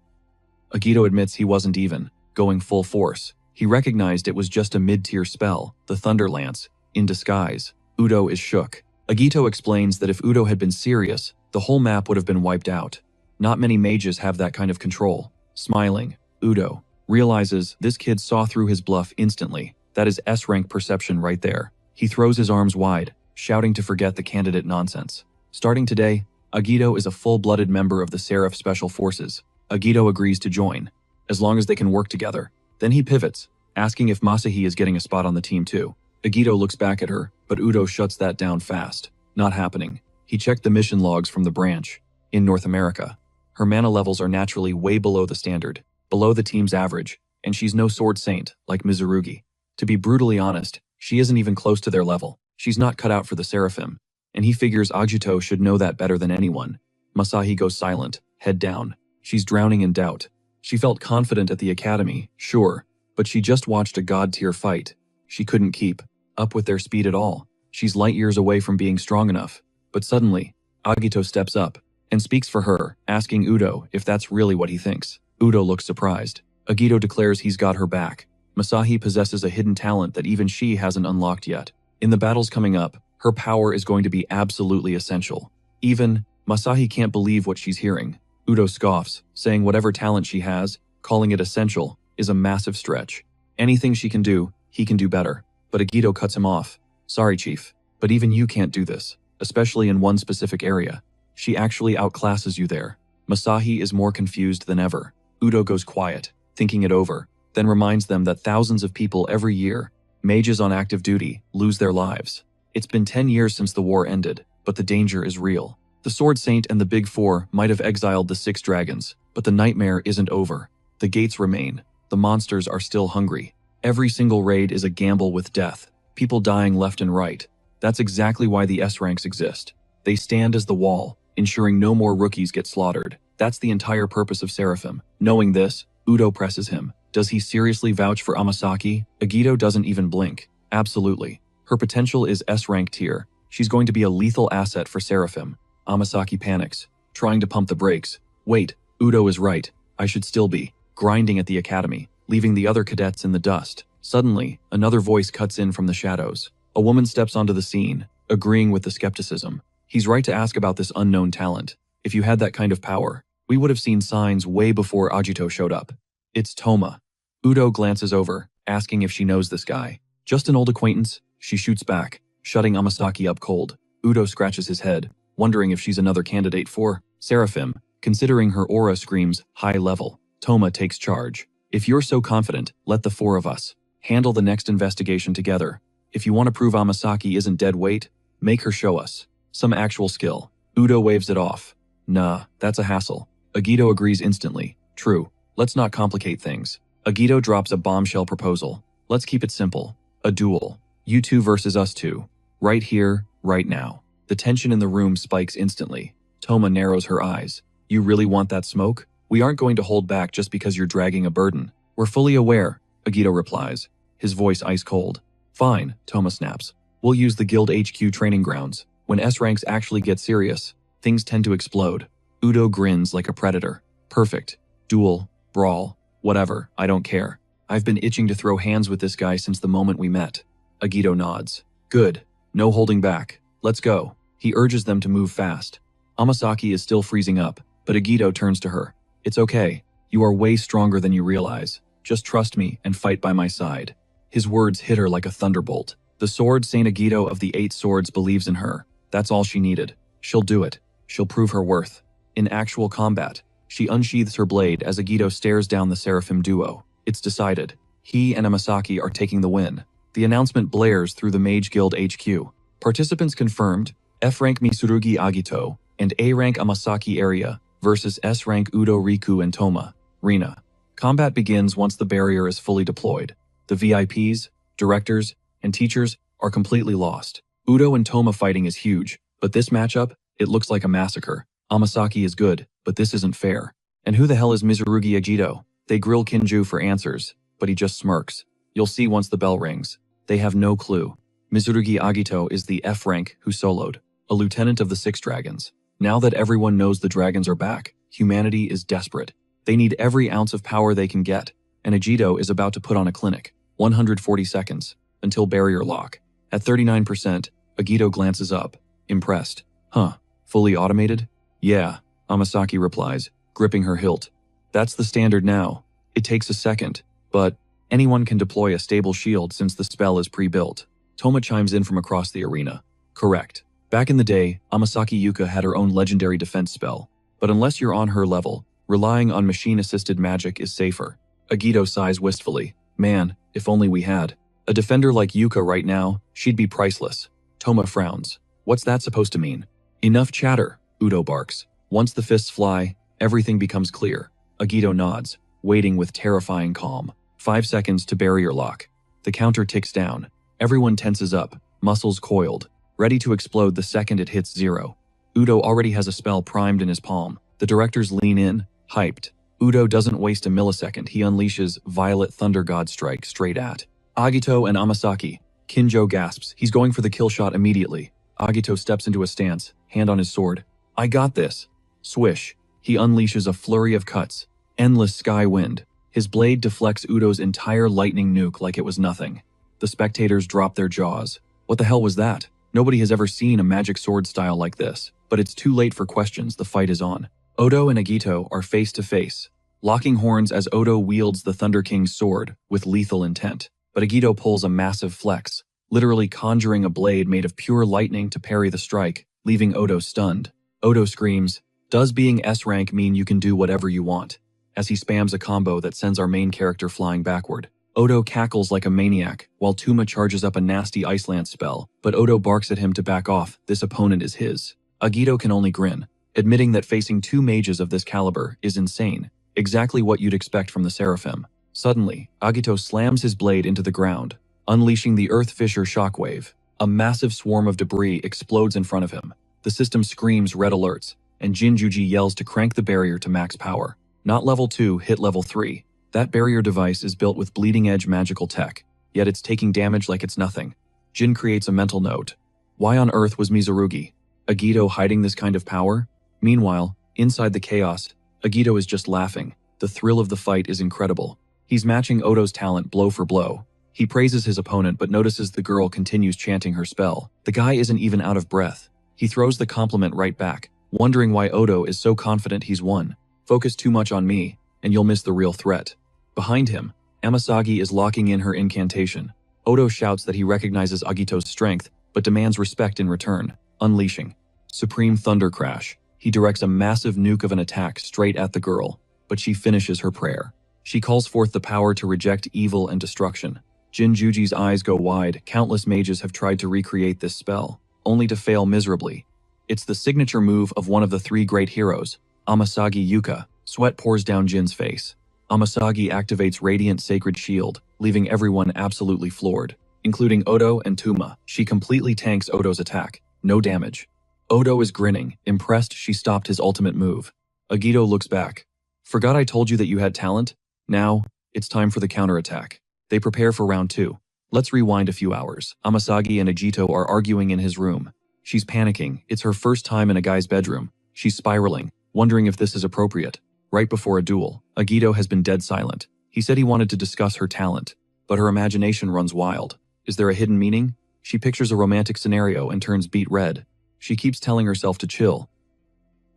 Agito admits he wasn't even going full force. He recognized it was just a mid-tier spell, the Thunder Lance, in disguise. Udo is shook. Agito explains that if Udo had been serious, the whole map would have been wiped out. Not many mages have that kind of control. Smiling, Udo realizes this kid saw through his bluff instantly. That is S-rank perception right there. He throws his arms wide, shouting to forget the candidate nonsense. Starting today, Agito is a full-blooded member of the Seraph Special Forces. Agito agrees to join, as long as they can work together. Then he pivots, asking if Masahi is getting a spot on the team too. Agito looks back at her, but Udo shuts that down fast. Not happening. He checked the mission logs from the branch. In North America, her mana levels are naturally way below the standard, below the team's average, and she's no sword saint like Mizurugi. To be brutally honest, she isn't even close to their level. She's not cut out for the Seraphim, and he figures Agito should know that better than anyone. Masahi goes silent, head down. She's drowning in doubt. She felt confident at the academy, sure, but she just watched a god-tier fight. She couldn't keep up with their speed at all. She's light years away from being strong enough. But suddenly, Agito steps up and speaks for her, asking Udo if that's really what he thinks. Udo looks surprised. Agito declares he's got her back. Masahi possesses a hidden talent that even she hasn't unlocked yet. In the battles coming up, her power is going to be absolutely essential. Even, Masahi can't believe what she's hearing. Udo scoffs, saying whatever talent she has, calling it essential, is a massive stretch. Anything she can do, he can do better. But Agito cuts him off. Sorry, Chief, but even you can't do this, especially in one specific area. She actually outclasses you there. Masahi is more confused than ever. Udo goes quiet, thinking it over, then reminds them that thousands of people every year, mages on active duty, lose their lives. It's been 10 years since the war ended, but the danger is real. The Sword Saint and the Big Four might have exiled the 6 dragons, but the nightmare isn't over. The gates remain. The monsters are still hungry. Every single raid is a gamble with death, people dying left and right. That's exactly why the S ranks exist. They stand as the wall, ensuring no more rookies get slaughtered. That's the entire purpose of Seraphim. Knowing this, Udo presses him. Does he seriously vouch for Amasaki? Agito doesn't even blink. Absolutely. Her potential is S-rank tier. She's going to be a lethal asset for Seraphim. Amasaki panics, trying to pump the brakes. Wait, Udo is right. I should still be grinding at the academy, leaving the other cadets in the dust. Suddenly, another voice cuts in from the shadows. A woman steps onto the scene, agreeing with the skepticism. He's right to ask about this unknown talent. If you had that kind of power, we would have seen signs way before Agito showed up. It's Toma. Udo glances over, asking if she knows this guy. Just an old acquaintance, she shoots back, shutting Amasaki up cold. Udo scratches his head, wondering if she's another candidate for Seraphim. Considering her aura screams high level, Toma takes charge. If you're so confident, let the 4 of us handle the next investigation together. If you want to prove Amasaki isn't dead weight, make her show us some actual skill. Udo waves it off. Nah, that's a hassle. Agito agrees instantly. True. Let's not complicate things. Agito drops a bombshell proposal. Let's keep it simple. A duel. You 2 versus us 2. Right here, right now. The tension in the room spikes instantly. Toma narrows her eyes. You really want that smoke? We aren't going to hold back just because you're dragging a burden. We're fully aware, Agito replies, his voice ice cold. Fine, Toma snaps. We'll use the guild HQ training grounds. When S ranks actually get serious, things tend to explode. Udo grins like a predator. Perfect. Duel, brawl, whatever, I don't care. I've been itching to throw hands with this guy since the moment we met. Agito nods. Good. No holding back. Let's go. He urges them to move fast. Amasaki is still freezing up, but Agito turns to her. It's okay. You are way stronger than you realize. Just trust me and fight by my side. His words hit her like a thunderbolt. The Sword Saint Agito of the 8 Swords believes in her. That's all she needed. She'll do it. She'll prove her worth. In actual combat, she unsheathes her blade as Agito stares down the Seraphim duo. It's decided. He and Amasaki are taking the win. The announcement blares through the Mage Guild HQ. Participants confirmed: F-rank Mitsurugi Agito and A-rank Amasaki area versus S-rank Udo Riku and Toma. Rina. Combat begins once the barrier is fully deployed. The VIPs, directors, and teachers are completely lost. Udo and Toma fighting is huge, but this matchup, it looks like a massacre. Amasaki is good, but this isn't fair. And who the hell is Mitsurugi Agito? They grill Kinju for answers, but he just smirks. You'll see once the bell rings. They have no clue. Mitsurugi Agito is the F rank who soloed, a lieutenant of the 6 dragons. Now that everyone knows the dragons are back, humanity is desperate. They need every ounce of power they can get, and Agito is about to put on a clinic. 140 seconds, until barrier lock. At 39%, Agito glances up, impressed. Huh, fully automated? Yeah, Amasaki replies, gripping her hilt. That's the standard now. It takes a second, but anyone can deploy a stable shield since the spell is pre-built. Toma chimes in from across the arena. Correct. Back in the day, Amasaki Yuka had her own legendary defense spell, but unless you're on her level, relying on machine-assisted magic is safer. Agito sighs wistfully. Man, if only we had. A defender like Yuka right now, she'd be priceless. Toma frowns. What's that supposed to mean? Enough chatter, Udo barks. Once the fists fly, everything becomes clear. Agito nods, waiting with terrifying calm. 5 seconds to barrier lock. The counter ticks down. Everyone tenses up, muscles coiled, ready to explode the second it hits 0. Udo already has a spell primed in his palm. The directors lean in, hyped. Udo doesn't waste a millisecond. He unleashes Violet Thunder God Strike straight at Agito and Amasaki. Kinjo gasps. He's going for the kill shot immediately. Agito steps into a stance, hand on his sword. I got this. Swish. He unleashes a flurry of cuts. Endless sky wind. His blade deflects Udo's entire lightning nuke like it was nothing. The spectators drop their jaws. What the hell was that? Nobody has ever seen a magic sword style like this. But it's too late for questions, the fight is on. Odo and Agito are face to face, locking horns as Odo wields the Thunder King's sword with lethal intent. But Agito pulls a massive flex, literally conjuring a blade made of pure lightning to parry the strike, leaving Odo stunned. Odo screams, "Does being S-rank mean you can do whatever you want?" as he spams a combo that sends our main character flying backward. Odo cackles like a maniac, while Tuma charges up a nasty Ice Lance spell, but Odo barks at him to back off. This opponent is his. Agito can only grin, admitting that facing two mages of this caliber is insane, exactly what you'd expect from the Seraphim. Suddenly, Agito slams his blade into the ground, unleashing the Earth Fissure shockwave. A massive swarm of debris explodes in front of him. The system screams red alerts, and Jinjuji yells to crank the barrier to max power. Not level 2, hit level 3. That barrier device is built with bleeding-edge magical tech, yet it's taking damage like it's nothing. Jin creates a mental note. Why on earth was Mizurugi, Agito, hiding this kind of power? Meanwhile, inside the chaos, Agito is just laughing. The thrill of the fight is incredible. He's matching Odo's talent blow for blow. He praises his opponent but notices the girl continues chanting her spell. The guy isn't even out of breath. He throws the compliment right back, wondering why Odo is so confident he's won. Focus too much on me, and you'll miss the real threat. Behind him, Amasagi is locking in her incantation. Odo shouts that he recognizes Agito's strength, but demands respect in return, unleashing Supreme Thunder Crash. He directs a massive nuke of an attack straight at the girl, but she finishes her prayer. She calls forth the power to reject evil and destruction. Jinjuji's eyes go wide. Countless mages have tried to recreate this spell, only to fail miserably. It's the signature move of one of the three great heroes, Amasagi Yuka. Sweat pours down Jin's face. Amasagi activates Radiant Sacred Shield, leaving everyone absolutely floored, including Odo and Tuma. She completely tanks Odo's attack. No damage. Odo is grinning, impressed she stopped his ultimate move. Agito looks back. Forgot I told you that you had talent? Now, it's time for the counterattack. They prepare for round 2. Let's rewind a few hours. Amasagi and Agito are arguing in his room. She's panicking. It's her first time in a guy's bedroom. She's spiraling, wondering if this is appropriate. Right before a duel, Agito has been dead silent. He said he wanted to discuss her talent, but her imagination runs wild. Is there a hidden meaning? She pictures a romantic scenario and turns beet red. She keeps telling herself to chill.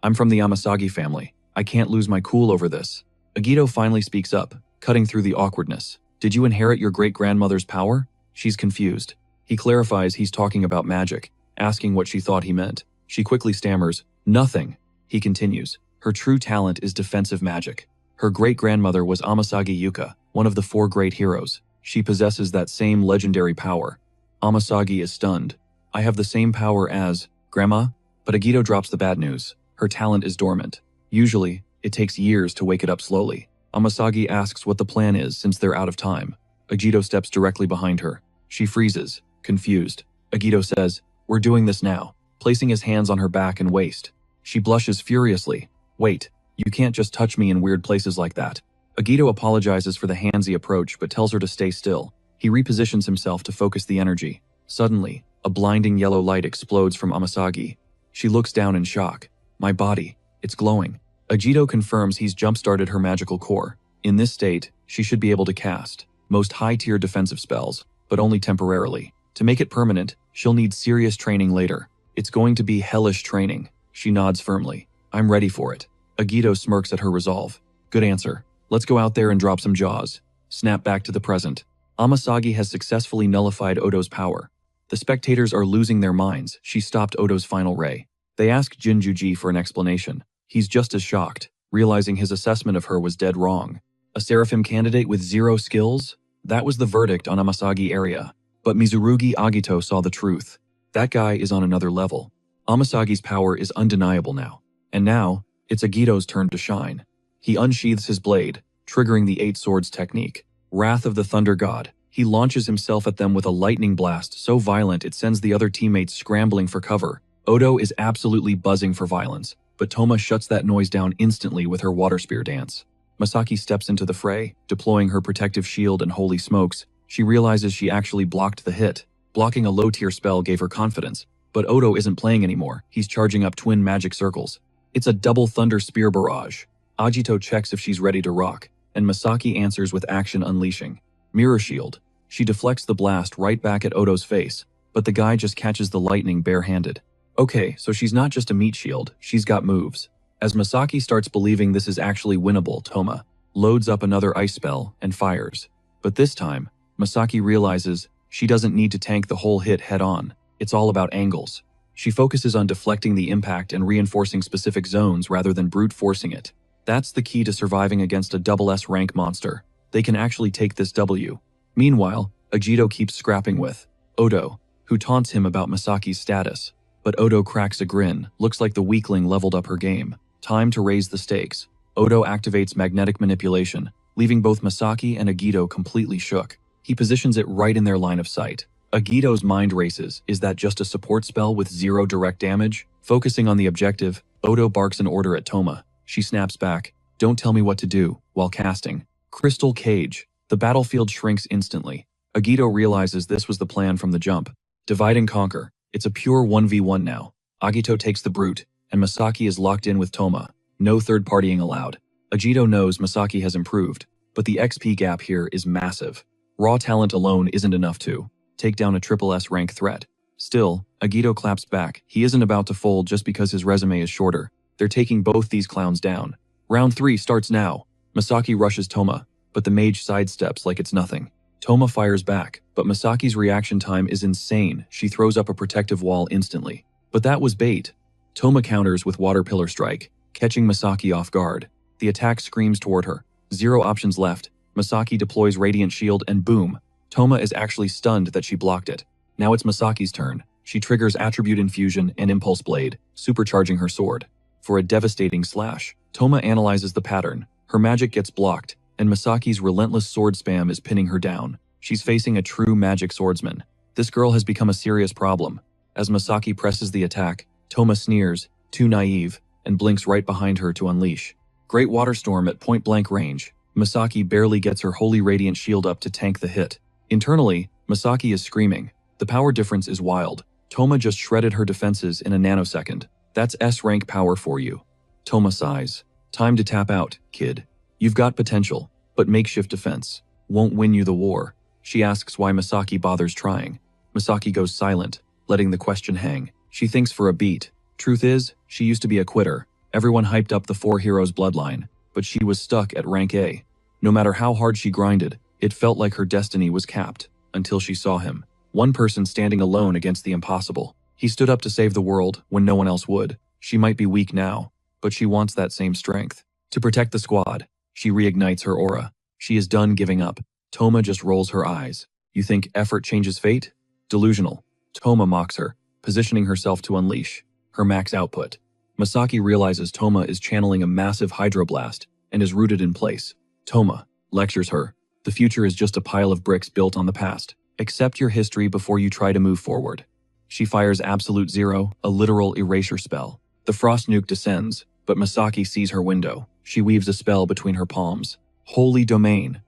I'm from the Amasagi family. I can't lose my cool over this. Agito finally speaks up, cutting through the awkwardness. Did you inherit your great-grandmother's power? She's confused. He clarifies he's talking about magic, asking what she thought he meant. She quickly stammers, nothing. He continues, her true talent is defensive magic. Her great-grandmother was Amasagi Yuka, one of the 4 great heroes. She possesses that same legendary power. Amasagi is stunned. I have the same power as Grandma? But Agito drops the bad news. Her talent is dormant. Usually, it takes years to wake it up slowly. Amasagi asks what the plan is since they're out of time. Agito steps directly behind her. She freezes, confused. Agito says, we're doing this now, placing his hands on her back and waist. She blushes furiously. Wait, you can't just touch me in weird places like that. Agito apologizes for the handsy approach but tells her to stay still. He repositions himself to focus the energy. Suddenly, a blinding yellow light explodes from Amasagi. She looks down in shock. My body, it's glowing. Agito confirms he's jump-started her magical core. In this state, she should be able to cast most high-tier defensive spells, but only temporarily. To make it permanent, she'll need serious training later. It's going to be hellish training. She nods firmly. I'm ready for it. Agito smirks at her resolve. Good answer. Let's go out there and drop some jaws. Snap back to the present. Amasagi has successfully nullified Odo's power. The spectators are losing their minds. She stopped Odo's final ray. They ask Jinjuji for an explanation. He's just as shocked, realizing his assessment of her was dead wrong. A Seraphim candidate with 0 skills? That was the verdict on Amasagi area. But Mizurugi Agito saw the truth. That guy is on another level. Amasagi's power is undeniable now. And now, it's Agito's turn to shine. He unsheathes his blade, triggering the 8 swords technique. Wrath of the Thunder God. He launches himself at them with a lightning blast so violent it sends the other teammates scrambling for cover. Odo is absolutely buzzing for violence, but Toma shuts that noise down instantly with her water spear dance. Masaki steps into the fray, deploying her protective shield and holy smokes. She realizes she actually blocked the hit. Blocking a low-tier spell gave her confidence, but Odo isn't playing anymore. He's charging up twin magic circles. It's a double thunder spear barrage. Agito checks if she's ready to rock, and Masaki answers with action unleashing. Mirror shield. She deflects the blast right back at Odo's face, but the guy just catches the lightning barehanded. Okay, so she's not just a meat shield, she's got moves. As Masaki starts believing this is actually winnable, Toma loads up another ice spell and fires. But this time, Masaki realizes she doesn't need to tank the whole hit head-on. It's all about angles. She focuses on deflecting the impact and reinforcing specific zones rather than brute forcing it. That's the key to surviving against a double S rank monster. They can actually take this W. Meanwhile, Agito keeps scrapping with Odo, who taunts him about Masaki's status. But Odo cracks a grin, looks like the weakling leveled up her game. Time to raise the stakes. Odo activates magnetic manipulation, leaving both Masaki and Agito completely shook. He positions it right in their line of sight. Agito's mind races. Is that just a support spell with 0 direct damage? Focusing on the objective, Odo barks an order at Toma. She snaps back, "Don't tell me what to do," while casting Crystal Cage. The battlefield shrinks instantly. Agito realizes this was the plan from the jump. Divide and conquer. It's a pure 1v1 now. Agito takes the brute, and Masaki is locked in with Toma. No third partying allowed. Agito knows Masaki has improved, but the XP gap here is massive. Raw talent alone isn't enough to take down a triple S rank threat. Still, Agito claps back. He isn't about to fold just because his resume is shorter. They're taking both these clowns down. Round 3 starts now. Masaki rushes Toma, but the mage sidesteps like it's nothing. Toma fires back, but Masaki's reaction time is insane. She throws up a protective wall instantly. But that was bait. Toma counters with Water Pillar Strike, catching Masaki off guard. The attack screams toward her. 0 options left. Masaki deploys Radiant Shield and boom. Toma is actually stunned that she blocked it. Now it's Masaki's turn. She triggers Attribute Infusion and Impulse Blade, supercharging her sword. For a devastating slash, Toma analyzes the pattern. Her magic gets blocked, and Masaki's relentless sword spam is pinning her down. She's facing a true magic swordsman. This girl has become a serious problem. As Masaki presses the attack, Toma sneers, too naive, and blinks right behind her to unleash Great Water Storm at point-blank range. Masaki barely gets her Holy Radiant Shield up to tank the hit. Internally, Masaki is screaming. The power difference is wild. Toma just shredded her defenses in a nanosecond. That's S-rank power for you. Toma sighs. Time to tap out, kid. You've got potential, but makeshift defense won't win you the war. She asks why Masaki bothers trying. Masaki goes silent, letting the question hang. She thinks for a beat. Truth is, she used to be a quitter. Everyone hyped up the 4 heroes bloodline, but she was stuck at rank A. No matter how hard she grinded, it felt like her destiny was capped, until she saw him. One person standing alone against the impossible. He stood up to save the world when no one else would. She might be weak now, but she wants that same strength. To protect the squad, she reignites her aura. She is done giving up. Toma just rolls her eyes. You think effort changes fate? Delusional. Toma mocks her, positioning herself to unleash her max output. Masaki realizes Toma is channeling a massive hydroblast and is rooted in place. Toma lectures her. The future is just a pile of bricks built on the past. Accept your history before you try to move forward. She fires Absolute Zero, a literal erasure spell. The frost nuke descends, but Masaki sees her window. She weaves a spell between her palms. Holy Domain.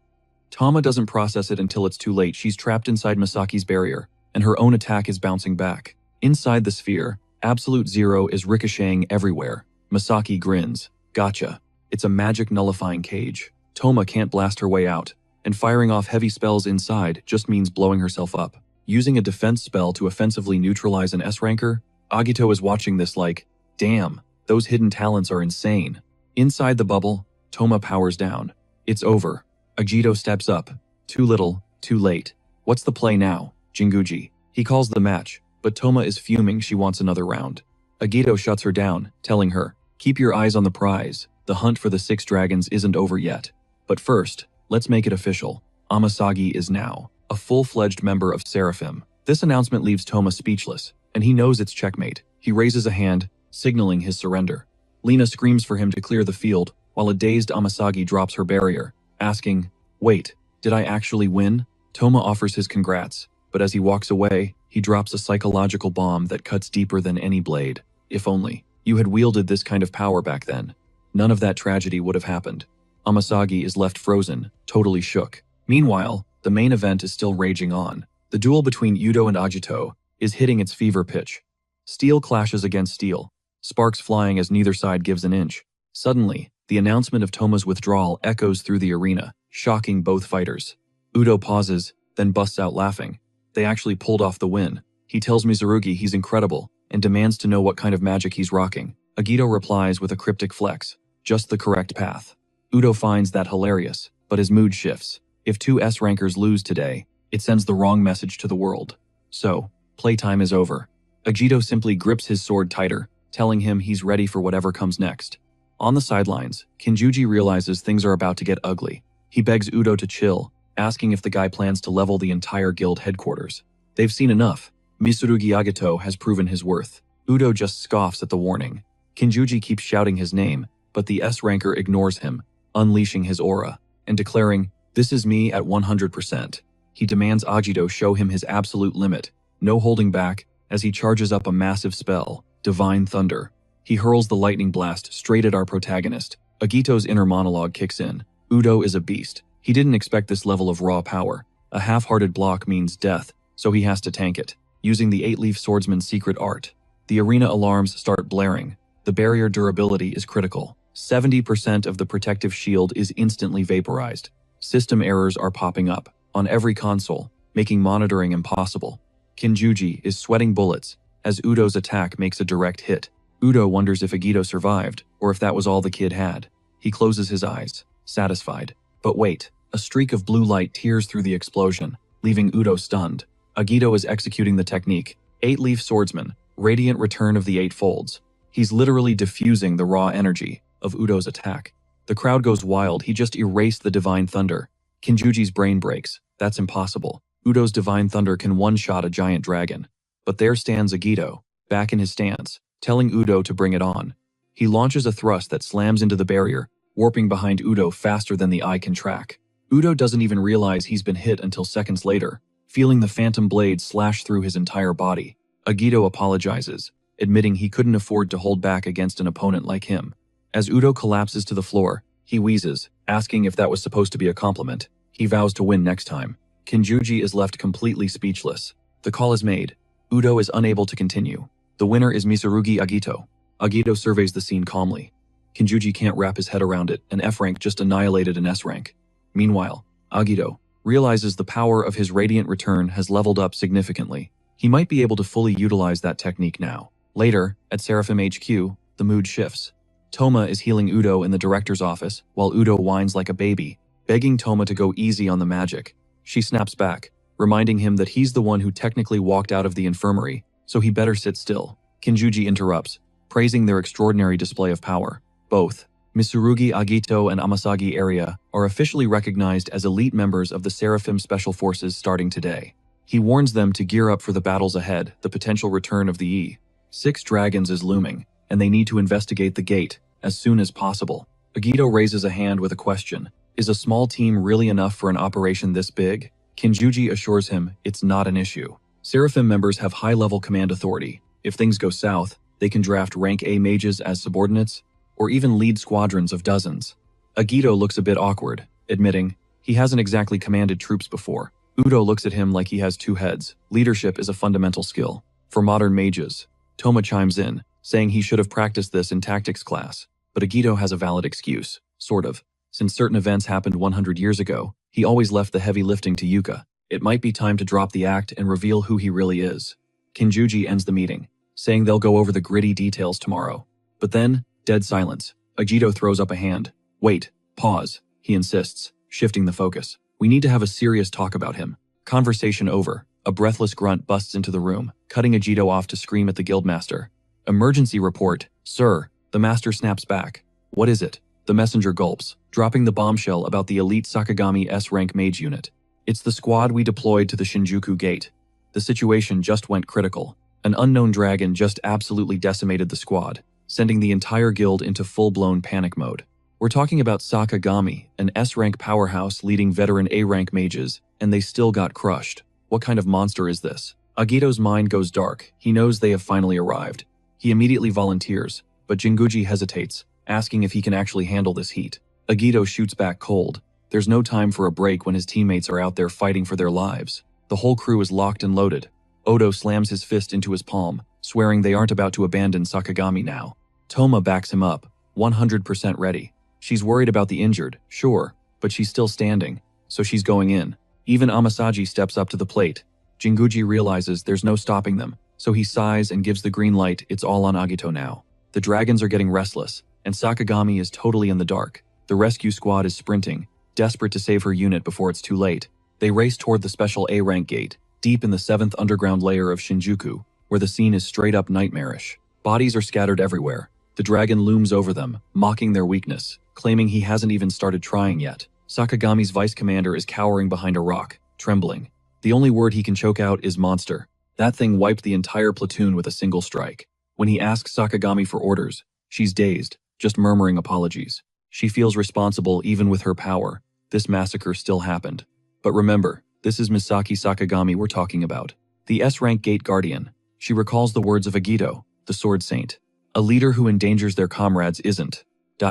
Toma doesn't process it until it's too late. She's trapped inside Masaki's barrier, and her own attack is bouncing back. Inside the sphere, Absolute Zero is ricocheting everywhere. Masaki grins. Gotcha. It's a magic nullifying cage. Toma can't blast her way out, and firing off heavy spells inside just means blowing herself up. Using a defense spell to offensively neutralize an S-ranker, Agito is watching this like, damn, those hidden talents are insane. Inside the bubble, Toma powers down. It's over. Agito steps up. Too little, too late. What's the play now? Jinguji. He calls the match, but Toma is fuming. She wants another round. Agito shuts her down, telling her, keep your eyes on the prize. The hunt for the 6 dragons isn't over yet. But first, let's make it official. Amasagi is now a full-fledged member of Seraphim. This announcement leaves Toma speechless, and he knows it's checkmate. He raises a hand, signaling his surrender. Lena screams for him to clear the field, while a dazed Amasagi drops her barrier, asking, wait, did I actually win? Toma offers his congrats, but as he walks away, he drops a psychological bomb that cuts deeper than any blade. If only you had wielded this kind of power back then, none of that tragedy would have happened. Amasagi is left frozen, totally shook. Meanwhile, the main event is still raging on. The duel between Udo and Agito is hitting its fever pitch. Steel clashes against steel, sparks flying as neither side gives an inch. Suddenly, The announcement of Toma's withdrawal echoes through the arena, shocking both fighters. Udo pauses, then busts out laughing. They actually pulled off the win. He tells Mitsurugi he's incredible and demands to know what kind of magic he's rocking. Agito replies with a cryptic flex, just the correct path. Udo finds that hilarious, but his mood shifts. If two S-rankers lose today, it sends the wrong message to the world. So, playtime is over. Agito simply grips his sword tighter, telling him he's ready for whatever comes next. On the sidelines, Kinjuji realizes things are about to get ugly. He begs Udo to chill, asking if the guy plans to level the entire guild headquarters. They've seen enough. Mitsurugi Agito has proven his worth. Udo just scoffs at the warning. Kinjuji keeps shouting his name, but the S-ranker ignores him, unleashing his aura, and declaring, "This is me at 100%. He demands Agito show him his absolute limit, no holding back, as he charges up a massive spell, Divine Thunder. He hurls the lightning blast straight at our protagonist. Agito's inner monologue kicks in. Udo is a beast. He didn't expect this level of raw power. A half-hearted block means death, so he has to tank it, using the 8-leaf swordsman's secret art. The arena alarms start blaring. The barrier durability is critical. 70% of the protective shield is instantly vaporized. System errors are popping up on every console, making monitoring impossible. Kinjuji is sweating bullets as Udo's attack makes a direct hit. Udo wonders if Agito survived, or if that was all the kid had. He closes his eyes, satisfied. But wait, a streak of blue light tears through the explosion, leaving Udo stunned. Agito is executing the technique, 8-leaf swordsman, radiant return of the 8 folds. He's literally diffusing the raw energy of Udo's attack. The crowd goes wild. He just erased the Divine Thunder. Kinjuji's brain breaks. That's impossible. Udo's Divine Thunder can one-shot a giant dragon. But there stands Agito, back in his stance, telling Udo to bring it on. He launches a thrust that slams into the barrier, warping behind Udo faster than the eye can track. Udo doesn't even realize he's been hit until seconds later, feeling the phantom blade slash through his entire body. Agito apologizes, admitting he couldn't afford to hold back against an opponent like him. As Udo collapses to the floor, he wheezes, asking if that was supposed to be a compliment. He vows to win next time. Kinjuji is left completely speechless. The call is made. Udo is unable to continue. The winner is Mitsurugi Agito. Agito surveys the scene calmly. Kinjuji can't wrap his head around it. An F rank just annihilated an S rank. Meanwhile, Agito realizes the power of his radiant return has leveled up significantly. He might be able to fully utilize that technique now. Later, at Seraphim HQ, the mood shifts. Toma is healing Udo in the director's office, while Udo whines like a baby, begging Toma to go easy on the magic. She snaps back, reminding him that he's the one who technically walked out of the infirmary, so he better sit still. Kinjuji interrupts, praising their extraordinary display of power. Both, Mitsurugi Agito and Amasagi Area, are officially recognized as elite members of the Seraphim Special Forces starting today. He warns them to gear up for the battles ahead. The potential return of the E6 dragons is looming, and they need to investigate the gate as soon as possible. Agito raises a hand with a question. Is a small team really enough for an operation this big? Kinjuji assures him it's not an issue. Seraphim members have high-level command authority. If things go south, they can draft rank A mages as subordinates, or even lead squadrons of dozens. Agito looks a bit awkward, admitting he hasn't exactly commanded troops before. Udo looks at him like he has two heads. Leadership is a fundamental skill for modern mages. Toma chimes in, saying he should have practiced this in tactics class. But Agito has a valid excuse, sort of. Since certain events happened 100 years ago, he always left the heavy lifting to Yuka. It might be time to drop the act and reveal who he really is. Kinjuji ends the meeting, saying they'll go over the gritty details tomorrow. But then, dead silence. Agito throws up a hand. Wait, pause, he insists, shifting the focus. We need to have a serious talk about him. Conversation over. A breathless grunt busts into the room, cutting Agito off to scream at the guildmaster. Emergency report, sir. The master snaps back. What is it? The messenger gulps, dropping the bombshell about the elite Sakagami S-rank mage unit. It's the squad we deployed to the Shinjuku gate. The situation just went critical. An unknown dragon just absolutely decimated the squad, sending the entire guild into full-blown panic mode. We're talking about Sakagami, an S-rank powerhouse leading veteran A-rank mages, and they still got crushed. What kind of monster is this? Agito's mind goes dark. He knows they have finally arrived. He immediately volunteers, but Jinguji hesitates, asking if he can actually handle this heat. Agito shoots back cold. There's no time for a break when his teammates are out there fighting for their lives. The whole crew is locked and loaded. Odo slams his fist into his palm, swearing they aren't about to abandon Sakagami now. Toma backs him up, 100% ready. She's worried about the injured, sure, but she's still standing, so she's going in. Even Amasaji steps up to the plate. Jinguji realizes there's no stopping them, so he sighs and gives the green light. It's all on Agito now. The dragons are getting restless, and Sakagami is totally in the dark. The rescue squad is sprinting, desperate to save her unit before it's too late. They race toward the special A-rank gate, deep in the 7th underground layer of Shinjuku, where the scene is straight up nightmarish. Bodies are scattered everywhere. The dragon looms over them, mocking their weakness, claiming he hasn't even started trying yet. Sakagami's vice commander is cowering behind a rock, trembling. The only word he can choke out is monster. That thing wiped the entire platoon with a single strike. When he asks Sakagami for orders, she's dazed, just murmuring apologies. She feels responsible even with her power. This massacre still happened. But remember, this is Misaki Sakagami we're talking about, the S-rank gate guardian. She recalls the words of Agito, the sword saint. A leader who endangers their comrades isn't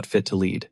fit to lead.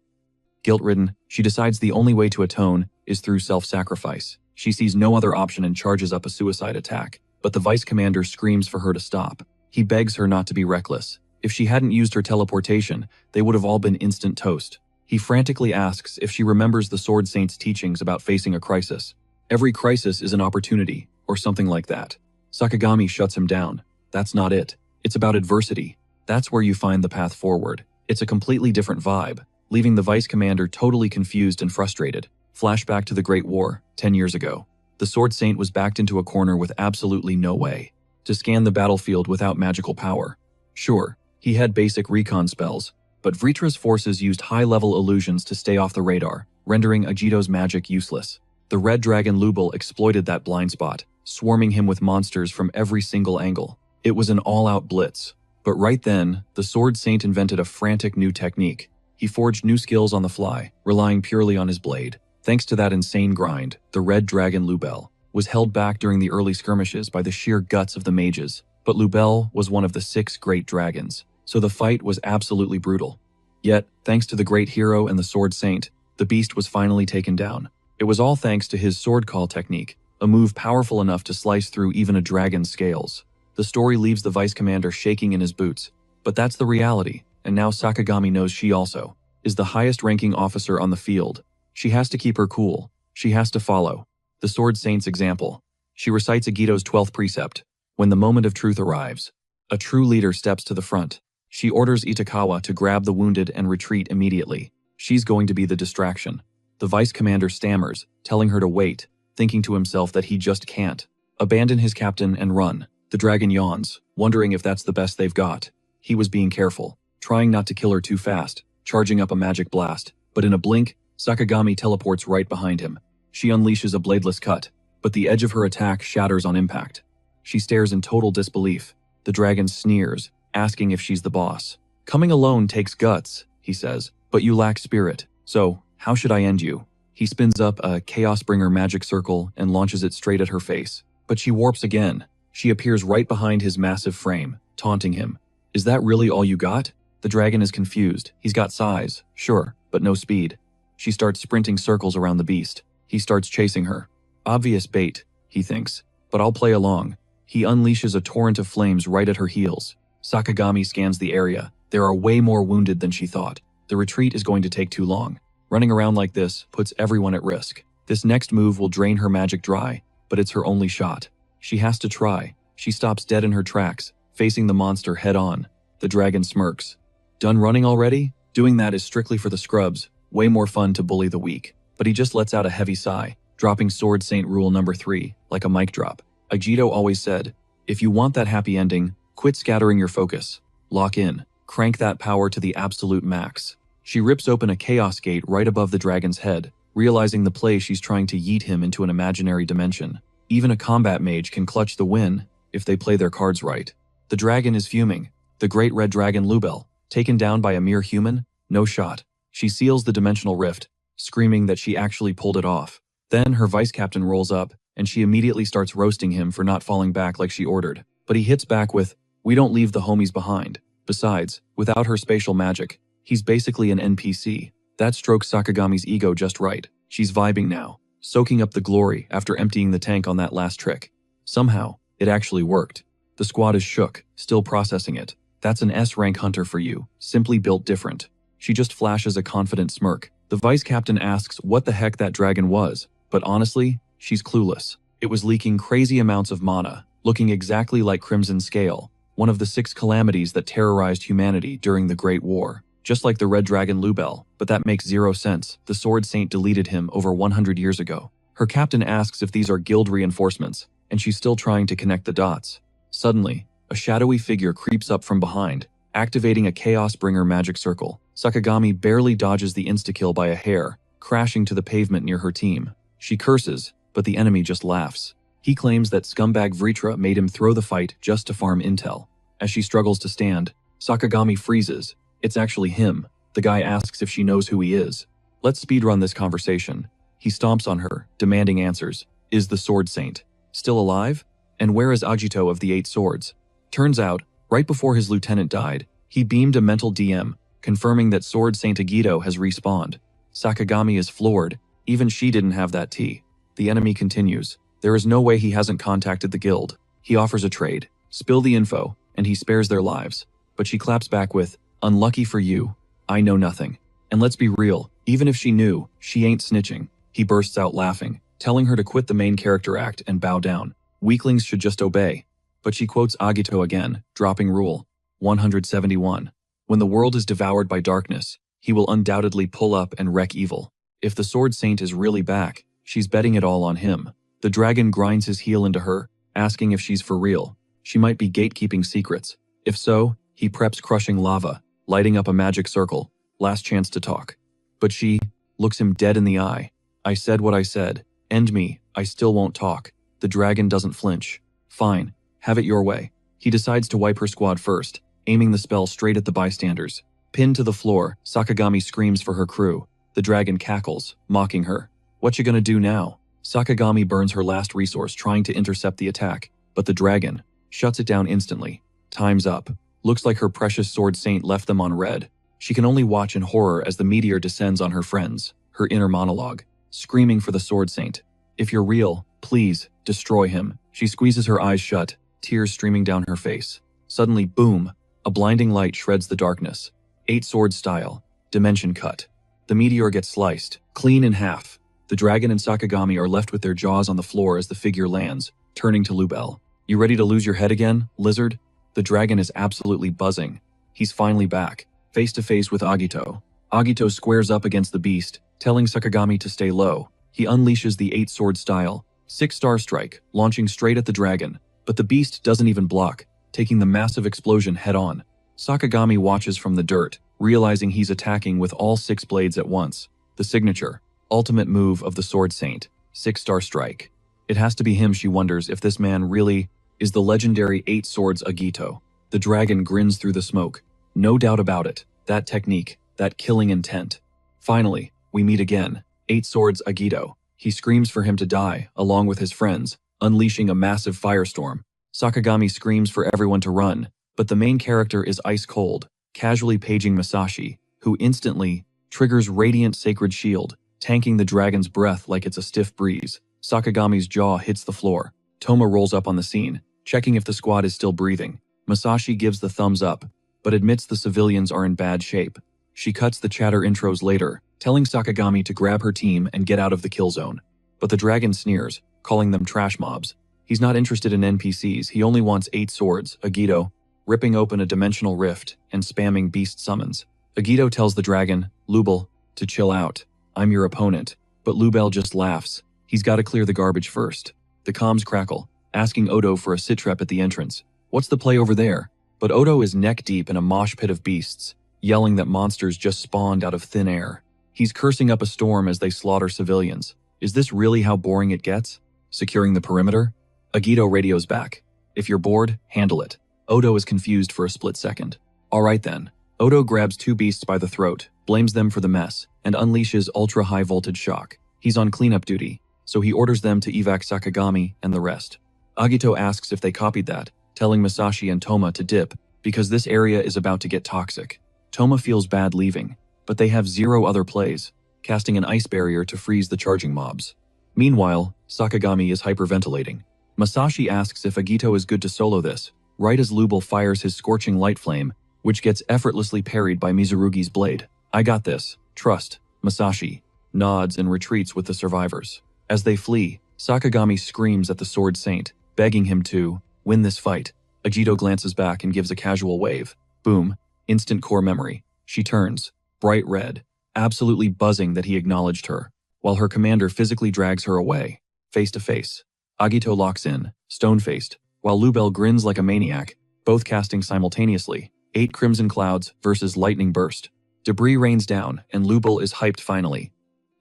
Guilt-ridden, she decides the only way to atone is through self-sacrifice. She sees no other option and charges up a suicide attack, but the vice commander screams for her to stop. He begs her not to be reckless. If she hadn't used her teleportation, they would have all been instant toast. He frantically asks if she remembers the sword saint's teachings about facing a crisis. Every crisis is an opportunity, or something like that. Sakagami shuts him down. That's not it. It's about adversity. That's where you find the path forward. It's a completely different vibe, leaving the vice commander totally confused and frustrated. Flashback to the Great War, 10 years ago. The sword saint was backed into a corner with absolutely no way to scan the battlefield without magical power. Sure, he had basic recon spells, but Vritra's forces used high-level illusions to stay off the radar, rendering Agito's magic useless. The red dragon Lubel exploited that blind spot, swarming him with monsters from every single angle. It was an all-out blitz. But right then, the sword saint invented a frantic new technique. He forged new skills on the fly, relying purely on his blade. Thanks to that insane grind, the red dragon Lubel was held back during the early skirmishes by the sheer guts of the mages. But Lubel was one of the 6 great dragons, so the fight was absolutely brutal. Yet, thanks to the great hero and the sword saint, the beast was finally taken down. It was all thanks to his sword call technique, a move powerful enough to slice through even a dragon's scales. The story leaves the vice commander shaking in his boots, but that's the reality, and now Sakagami knows she also is the highest-ranking officer on the field. She has to keep her cool. She has to follow the sword saint's example. She recites Agito's 12th precept. When the moment of truth arrives, a true leader steps to the front. She orders Itakawa to grab the wounded and retreat immediately. She's going to be the distraction. The vice commander stammers, telling her to wait, thinking to himself that he just can't. Abandon his captain and run. The dragon yawns, wondering if that's the best they've got. He was being careful, trying not to kill her too fast, charging up a magic blast. But in a blink, Sakagami teleports right behind him. She unleashes a bladeless cut, but the edge of her attack shatters on impact. She stares in total disbelief. The dragon sneers, asking if she's the boss. Coming alone takes guts, he says, but you lack spirit. So, how should I end you? He spins up a Chaosbringer magic circle and launches it straight at her face. But she warps again. She appears right behind his massive frame, taunting him. Is that really all you got? The dragon is confused. He's got size, sure, but no speed. She starts sprinting circles around the beast. He starts chasing her. Obvious bait, he thinks, but I'll play along. He unleashes a torrent of flames right at her heels. Sakagami scans the area. There are way more wounded than she thought. The retreat is going to take too long. Running around like this puts everyone at risk. This next move will drain her magic dry, but it's her only shot. She has to try. She stops dead in her tracks, facing the monster head-on. The dragon smirks. Done running already? Doing that is strictly for the scrubs. Way more fun to bully the weak. But he just lets out a heavy sigh, dropping Sword Saint rule number 3, like a mic drop. Agito always said, if you want that happy ending, quit scattering your focus. Lock in. Crank that power to the absolute max. She rips open a chaos gate right above the dragon's head, realizing the play she's trying to yeet him into an imaginary dimension. Even a combat mage can clutch the win if they play their cards right. The dragon is fuming. The great red dragon Lubel, taken down by a mere human, no shot. She seals the dimensional rift, screaming that she actually pulled it off. Then her vice captain rolls up, and she immediately starts roasting him for not falling back like she ordered. But he hits back with, we don't leave the homies behind. Besides, without her spatial magic, he's basically an NPC. That strokes Sakagami's ego just right. She's vibing now, soaking up the glory after emptying the tank on that last trick. Somehow, it actually worked. The squad is shook, still processing it. That's an S-rank hunter for you, simply built different. She just flashes a confident smirk. The vice captain asks what the heck that dragon was, but honestly, she's clueless. It was leaking crazy amounts of mana, looking exactly like Crimson Scale, one of the 6 calamities that terrorized humanity during the Great War. Just like the red dragon Lubel, but that makes zero sense. The Sword Saint deleted him over 100 years ago. Her captain asks if these are guild reinforcements, and she's still trying to connect the dots. Suddenly, a shadowy figure creeps up from behind, activating a Chaos-Bringer magic circle. Sakagami barely dodges the insta-kill by a hair, crashing to the pavement near her team. She curses, but the enemy just laughs. He claims that scumbag Vritra made him throw the fight just to farm intel. As she struggles to stand, Sakagami freezes. It's actually him. The guy asks if she knows who he is. Let's speedrun this conversation. He stomps on her, demanding answers. Is the Sword Saint still alive? And where is Agito of the 8 Swords? Turns out, right before his lieutenant died, he beamed a mental DM, confirming that Sword Saint Agito has respawned. Sakagami is floored. Even she didn't have that tea. The enemy continues. There is no way he hasn't contacted the guild. He offers a trade. Spill the info, and he spares their lives. But she claps back with, "Unlucky for you. I know nothing." And let's be real, even if she knew, she ain't snitching. He bursts out laughing, telling her to quit the main character act and bow down. Weaklings should just obey. But she quotes Agito again, dropping rule 171. When the world is devoured by darkness, he will undoubtedly pull up and wreak evil. If the Sword Saint is really back, she's betting it all on him. The dragon grinds his heel into her, asking if she's for real. She might be gatekeeping secrets. If so, he preps crushing lava, lighting up a magic circle. Last chance to talk. But she looks him dead in the eye. "I said what I said. End me. I still won't talk." The dragon doesn't flinch. "Fine. Have it your way." He decides to wipe her squad first, aiming the spell straight at the bystanders. Pinned to the floor, Sakagami screams for her crew. The dragon cackles, mocking her. "What you gonna do now?" Sakagami burns her last resource trying to intercept the attack, but the dragon shuts it down instantly. Time's up. Looks like her precious Sword Saint left them on red. She can only watch in horror as the meteor descends on her friends, her inner monologue, screaming for the Sword Saint. "If you're real, please, destroy him." She squeezes her eyes shut, tears streaming down her face. Suddenly, boom, a blinding light shreds the darkness. 8 Swords style, dimension cut. The meteor gets sliced, clean in half. The dragon and Sakagami are left with their jaws on the floor as the figure lands, turning to Lubel. "You ready to lose your head again, lizard?" The dragon is absolutely buzzing. He's finally back, face to face with Agito. Agito squares up against the beast, telling Sakagami to stay low. He unleashes the 8 Sword style, 6-star strike, launching straight at the dragon, but the beast doesn't even block, taking the massive explosion head-on. Sakagami watches from the dirt, realizing he's attacking with all 6 blades at once. The signature, ultimate move of the Sword Saint, 6-star strike. It has to be him. She wonders if this man really is the legendary 8 Swords Agito. The dragon grins through the smoke. No doubt about it, that technique, that killing intent. Finally, we meet again, 8 Swords Agito. He screams for him to die, along with his friends, unleashing a massive firestorm. Sakagami screams for everyone to run, but the main character is ice cold, casually paging Masashi, who instantly triggers Radiant Sacred Shield, tanking the dragon's breath like it's a stiff breeze. Sakagami's jaw hits the floor. Toma rolls up on the scene, checking if the squad is still breathing. Masashi gives the thumbs up, but admits the civilians are in bad shape. She cuts the chatter intros later, telling Sakagami to grab her team and get out of the kill zone. But the dragon sneers, calling them trash mobs. He's not interested in NPCs, he only wants 8 Swords, Agito, ripping open a dimensional rift and spamming beast summons. Agito tells the dragon, Lubel, to chill out. "I'm your opponent." But Lubel just laughs. He's got to clear the garbage first. The comms crackle, asking Odo for a sit-rep at the entrance. "What's the play over there?" But Odo is neck-deep in a mosh pit of beasts, yelling that monsters just spawned out of thin air. He's cursing up a storm as they slaughter civilians. Is this really how boring it gets? Securing the perimeter? Agito radios back. "If you're bored, handle it." Odo is confused for a split second. "All right then." Odo grabs 2 beasts by the throat, blames them for the mess, and unleashes ultra-high voltage shock. He's on cleanup duty, so he orders them to evac Sakagami and the rest. Agito asks if they copied that, telling Masashi and Toma to dip, because this area is about to get toxic. Toma feels bad leaving, but they have 0 other plays, casting an ice barrier to freeze the charging mobs. Meanwhile, Sakagami is hyperventilating. Masashi asks if Agito is good to solo this, right as Lubel fires his scorching light flame, which gets effortlessly parried by Mizurugi's blade. I got this. Trust. Masashi nods and retreats with the survivors. As they flee, Sakagami screams at the Sword Saint, begging him to win this fight. Agito glances back and gives a casual wave. Boom. Instant core memory. She turns, bright red, absolutely buzzing that he acknowledged her, while her commander physically drags her away. Face to face. Agito locks in, stone-faced, while Lubel grins like a maniac, both casting simultaneously. 8 crimson clouds versus lightning burst. Debris rains down, and Lubel is hyped finally.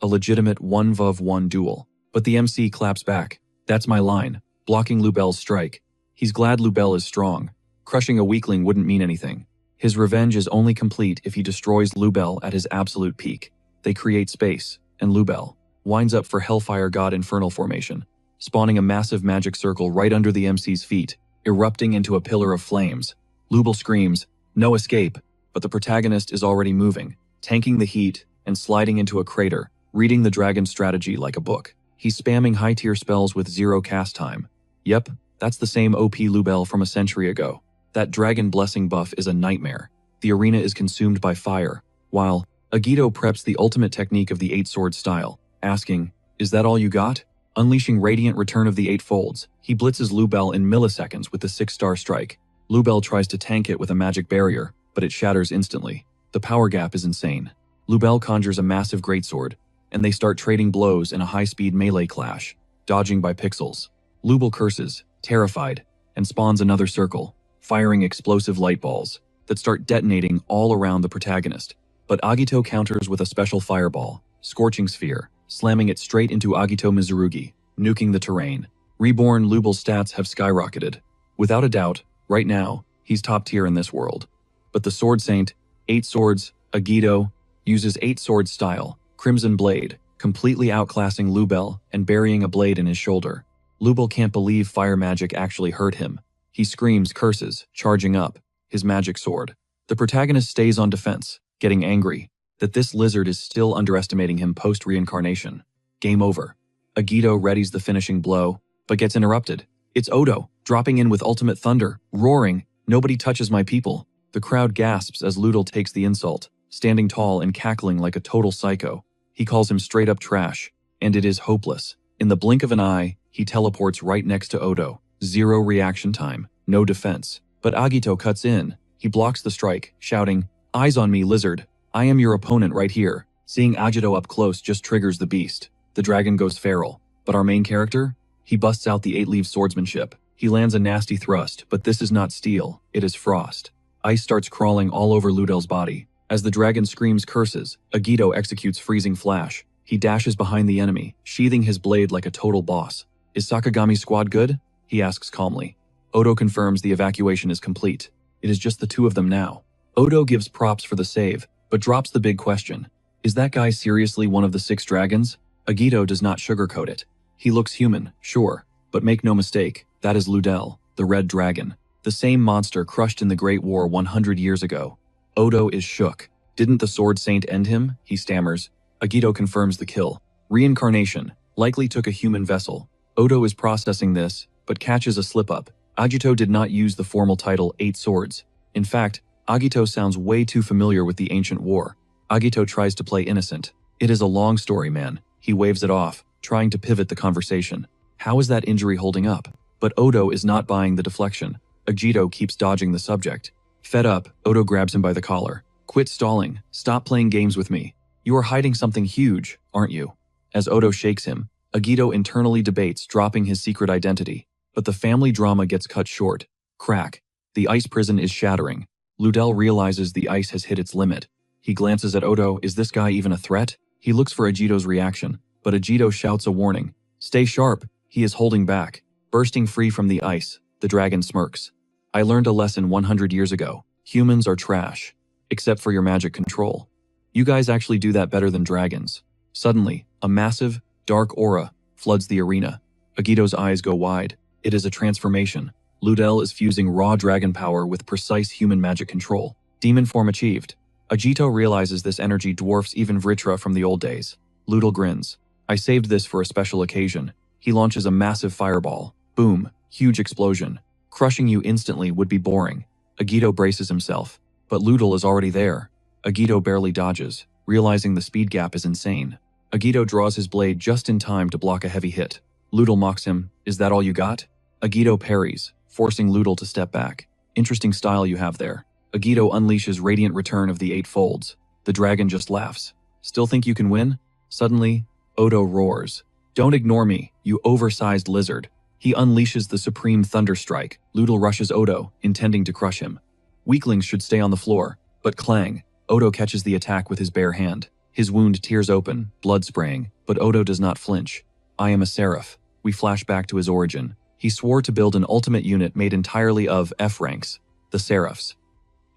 A legitimate 1v1 duel. But the MC claps back. That's my line, blocking Lubel's strike. He's glad Lubel is strong. Crushing a weakling wouldn't mean anything. His revenge is only complete if he destroys Lubel at his absolute peak. They create space, and Lubel winds up for Hellfire God Infernal formation, spawning a massive magic circle right under the MC's feet, erupting into a pillar of flames. Lubel screams, "No escape," but the protagonist is already moving, tanking the heat and sliding into a crater, reading the dragon's strategy like a book. He's spamming high-tier spells with 0 cast time. Yep, that's the same OP Lubel from a century ago. That dragon blessing buff is a nightmare. The arena is consumed by fire, while Agito preps the ultimate technique of the 8-sword style, asking, "Is that all you got?" Unleashing Radiant Return of the 8 Folds, he blitzes Lubel in milliseconds with the 6-star strike. Lubel tries to tank it with a magic barrier, but it shatters instantly. The power gap is insane. Lubel conjures a massive greatsword, and they start trading blows in a high-speed melee clash, dodging by pixels. Lubel curses, terrified, and spawns another circle, firing explosive light balls that start detonating all around the protagonist. But Agito counters with a special fireball, Scorching Sphere, slamming it straight into Agito Mizurugi, nuking the terrain. Reborn Lubel's stats have skyrocketed. Without a doubt, right now, he's top tier in this world. But the Sword Saint, 8 swords, Agito, uses 8-sword style, Crimson Blade, completely outclassing Lubel and burying a blade in his shoulder. Lubel can't believe fire magic actually hurt him. He screams curses, charging up, his magic sword. The protagonist stays on defense, getting angry that this lizard is still underestimating him post-reincarnation. Game over. Agito readies the finishing blow, but gets interrupted. It's Odo, dropping in with ultimate thunder, roaring, "Nobody touches my people." The crowd gasps as Ludel takes the insult, standing tall and cackling like a total psycho. He calls him straight up trash, and it is hopeless. In the blink of an eye, he teleports right next to Odo. 0 reaction time, no defense. But Agito cuts in. He blocks the strike, shouting, "Eyes on me, lizard. I am your opponent right here." Seeing Agito up close just triggers the beast. The dragon goes feral. But our main character? He busts out the 8-leaf swordsmanship. He lands a nasty thrust, but this is not steel, it is frost. Ice starts crawling all over Ludel's body. As the dragon screams curses, Agito executes freezing flash. He dashes behind the enemy, sheathing his blade like a total boss. "Is Sakagami's squad good?" he asks calmly. Odo confirms the evacuation is complete. It is just the 2 of them now. Odo gives props for the save, but drops the big question. Is that guy seriously one of the 6 dragons? Agito does not sugarcoat it. He looks human, sure, but make no mistake, that is Ludel, the Red Dragon, the same monster crushed in the Great War 100 years ago. Odo is shook. Didn't the Sword Saint end him? He stammers. Agito confirms the kill. Reincarnation, likely took a human vessel. Odo is processing this, but catches a slip-up. Agito did not use the formal title 8 Swords. In fact, Agito sounds way too familiar with the ancient war. Agito tries to play innocent. It is a long story, man. He waves it off, trying to pivot the conversation. How is that injury holding up? But Odo is not buying the deflection. Agito keeps dodging the subject. Fed up, Odo grabs him by the collar. "Quit stalling. Stop playing games with me. You are hiding something huge, aren't you?" As Odo shakes him, Agito internally debates dropping his secret identity. But the family drama gets cut short. Crack. The ice prison is shattering. Ludel realizes the ice has hit its limit. He glances at Odo. Is this guy even a threat? He looks for Agito's reaction, but Agito shouts a warning. "Stay sharp." He is holding back. Bursting free from the ice, the dragon smirks. "I learned a lesson 100 years ago. Humans are trash. Except for your magic control. You guys actually do that better than dragons." Suddenly, a massive, dark aura floods the arena. Agito's eyes go wide. It is a transformation. Ludel is fusing raw dragon power with precise human magic control. Demon form achieved. Agito realizes this energy dwarfs even Vritra from the old days. Ludel grins. "I saved this for a special occasion." He launches a massive fireball. Boom, huge explosion. Crushing you instantly would be boring. Agito braces himself, but Ludel is already there. Agito barely dodges, realizing the speed gap is insane. Agito draws his blade just in time to block a heavy hit. Ludel mocks him, "Is that all you got?" Agito parries, forcing Ludel to step back. "Interesting style you have there." Agito unleashes Radiant Return of the Eight Folds. The dragon just laughs. "Still think you can win?" Suddenly, Odo roars. "Don't ignore me, you oversized lizard." He unleashes the Supreme Thunder Strike. Ludel rushes Odo, intending to crush him. Weaklings should stay on the floor, but clang, Odo catches the attack with his bare hand. His wound tears open, blood spraying, but Odo does not flinch. "I am a seraph." We flash back to his origin. He swore to build an ultimate unit made entirely of F ranks, the Seraphs.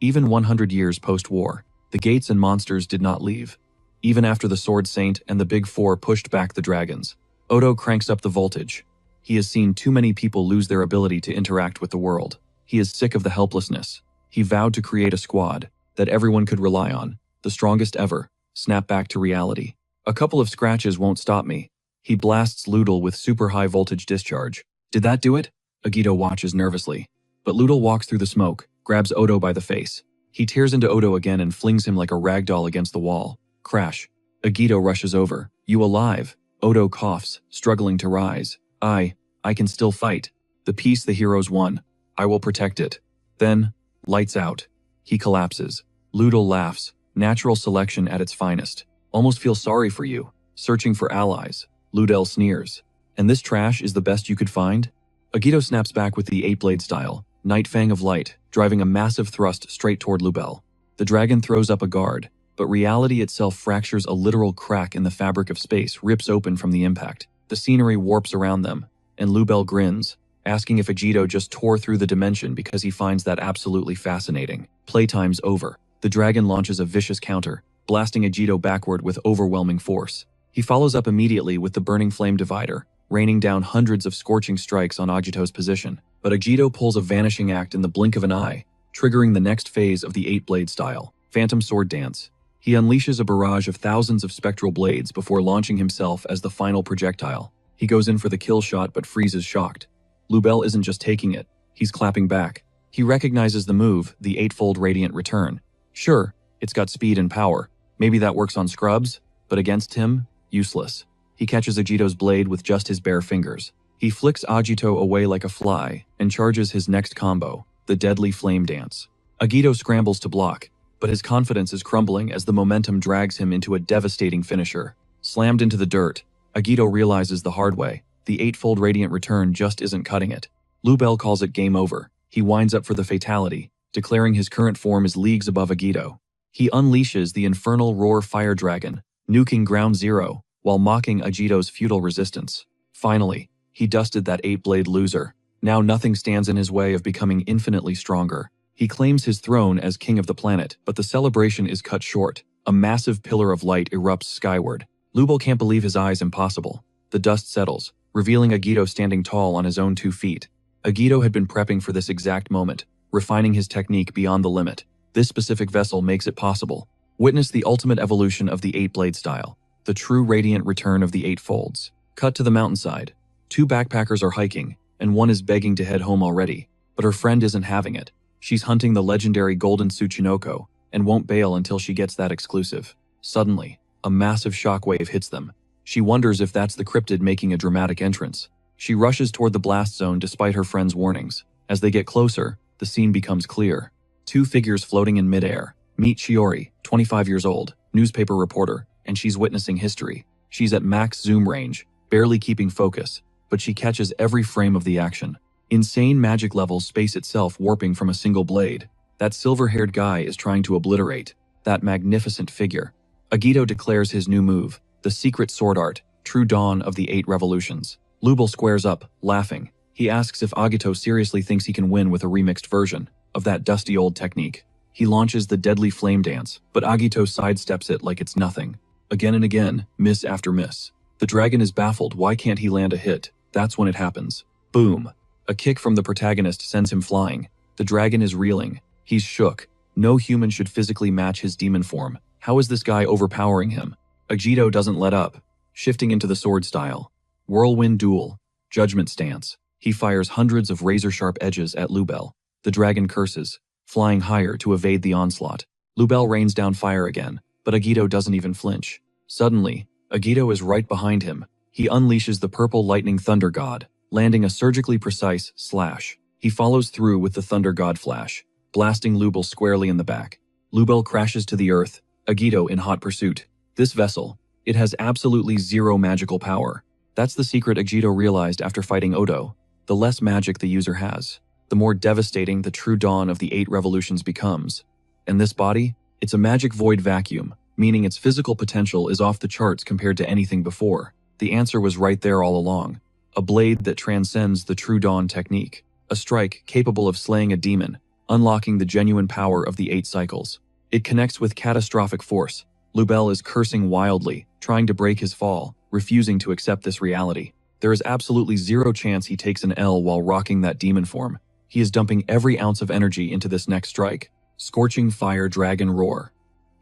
Even 100 years post-war, the gates and monsters did not leave. Even after the Sword Saint and the Big Four pushed back the dragons, Odo cranks up the voltage. He has seen too many people lose their ability to interact with the world. He is sick of the helplessness. He vowed to create a squad that everyone could rely on, the strongest ever, snap back to reality. "A couple of scratches won't stop me." He blasts Ludel with super high voltage discharge. "Did that do it?" Agito watches nervously. But Ludel walks through the smoke, grabs Odo by the face. He tears into Odo again and flings him like a rag doll against the wall. Crash. Agito rushes over. "You alive?" Odo coughs, struggling to rise. I can still fight. The peace the heroes won. I will protect it." Then, lights out. He collapses. Ludel laughs. Natural selection at its finest. "Almost feel sorry for you. Searching for allies." Ludel sneers. "And this trash is the best you could find?" Agito snaps back with the 8-blade style, Night Fang of Light, driving a massive thrust straight toward Lubel. The dragon throws up a guard, but reality itself fractures. A literal crack in the fabric of space rips open from the impact. The scenery warps around them, and Lubel grins, asking if Agito just tore through the dimension because he finds that absolutely fascinating. Playtime's over. The dragon launches a vicious counter, blasting Agito backward with overwhelming force. He follows up immediately with the Burning Flame Divider, raining down hundreds of scorching strikes on Agito's position. But Agito pulls a vanishing act in the blink of an eye, triggering the next phase of the 8-blade style, Phantom Sword Dance. He unleashes a barrage of thousands of spectral blades before launching himself as the final projectile. He goes in for the kill shot but freezes shocked. Lubel isn't just taking it, he's clapping back. He recognizes the move, the 8-fold Radiant Return. Sure, it's got speed and power. Maybe that works on scrubs, but against him, useless. He catches Agito's blade with just his bare fingers. He flicks Agito away like a fly and charges his next combo, the Deadly Flame Dance. Agito scrambles to block, but his confidence is crumbling as the momentum drags him into a devastating finisher. Slammed into the dirt, Agito realizes the hard way. The 8-fold Radiant Return just isn't cutting it. Lubel calls it game over. He winds up for the fatality, declaring his current form is leagues above Agito. He unleashes the Infernal Roar Fire Dragon, nuking Ground Zero, while mocking Agito's futile resistance. Finally, he dusted that 8-blade loser. Now nothing stands in his way of becoming infinitely stronger. He claims his throne as king of the planet, but the celebration is cut short. A massive pillar of light erupts skyward. Lubel can't believe his eyes. Impossible. The dust settles, revealing Agito standing tall on his own 2 feet. Agito had been prepping for this exact moment, refining his technique beyond the limit. This specific vessel makes it possible. Witness the ultimate evolution of the 8-blade style, the true Radiant Return of the 8 folds. Cut to the mountainside. 2 backpackers are hiking, and one is begging to head home already, but her friend isn't having it. She's hunting the legendary Golden Tsuchinoko, and won't bail until she gets that exclusive. Suddenly, a massive shockwave hits them. She wonders if that's the cryptid making a dramatic entrance. She rushes toward the blast zone despite her friend's warnings. As they get closer, the scene becomes clear. 2 figures floating in midair. Meet Shiori, 25 years old, newspaper reporter, and she's witnessing history. She's at max zoom range, barely keeping focus, but she catches every frame of the action. Insane magic levels, space itself warping from a single blade. That silver-haired guy is trying to obliterate that magnificent figure. Agito declares his new move, the secret sword art, true dawn of the 8 revolutions. Lubel squares up, laughing. He asks if Agito seriously thinks he can win with a remixed version of that dusty old technique. He launches the Deadly Flame Dance, but Agito sidesteps it like it's nothing. Again and again, miss after miss. The dragon is baffled. Why can't he land a hit? That's when it happens. Boom. A kick from the protagonist sends him flying. The dragon is reeling. He's shook. No human should physically match his demon form. How is this guy overpowering him? Agito doesn't let up, shifting into the sword style. Whirlwind Duel. Judgment Stance. He fires hundreds of razor-sharp edges at Lubel. The dragon curses, flying higher to evade the onslaught. Lubel rains down fire again, but Agito doesn't even flinch. Suddenly, Agito is right behind him. He unleashes the purple lightning thunder god, landing a surgically precise slash. He follows through with the thunder god flash, blasting Lubel squarely in the back. Lubel crashes to the earth, Agito in hot pursuit. This vessel, it has absolutely zero magical power. That's the secret Agito realized after fighting Odo. The less magic the user has, the more devastating the true dawn of the 8 revolutions becomes. And this body? It's a magic void vacuum, meaning its physical potential is off the charts compared to anything before. The answer was right there all along. A blade that transcends the true dawn technique. A strike capable of slaying a demon, unlocking the genuine power of the 8 cycles. It connects with catastrophic force. Lubel is cursing wildly, trying to break his fall, refusing to accept this reality. There is absolutely zero chance he takes an L while rocking that demon form. He is dumping every ounce of energy into this next strike. Scorching Fire Dragon Roar.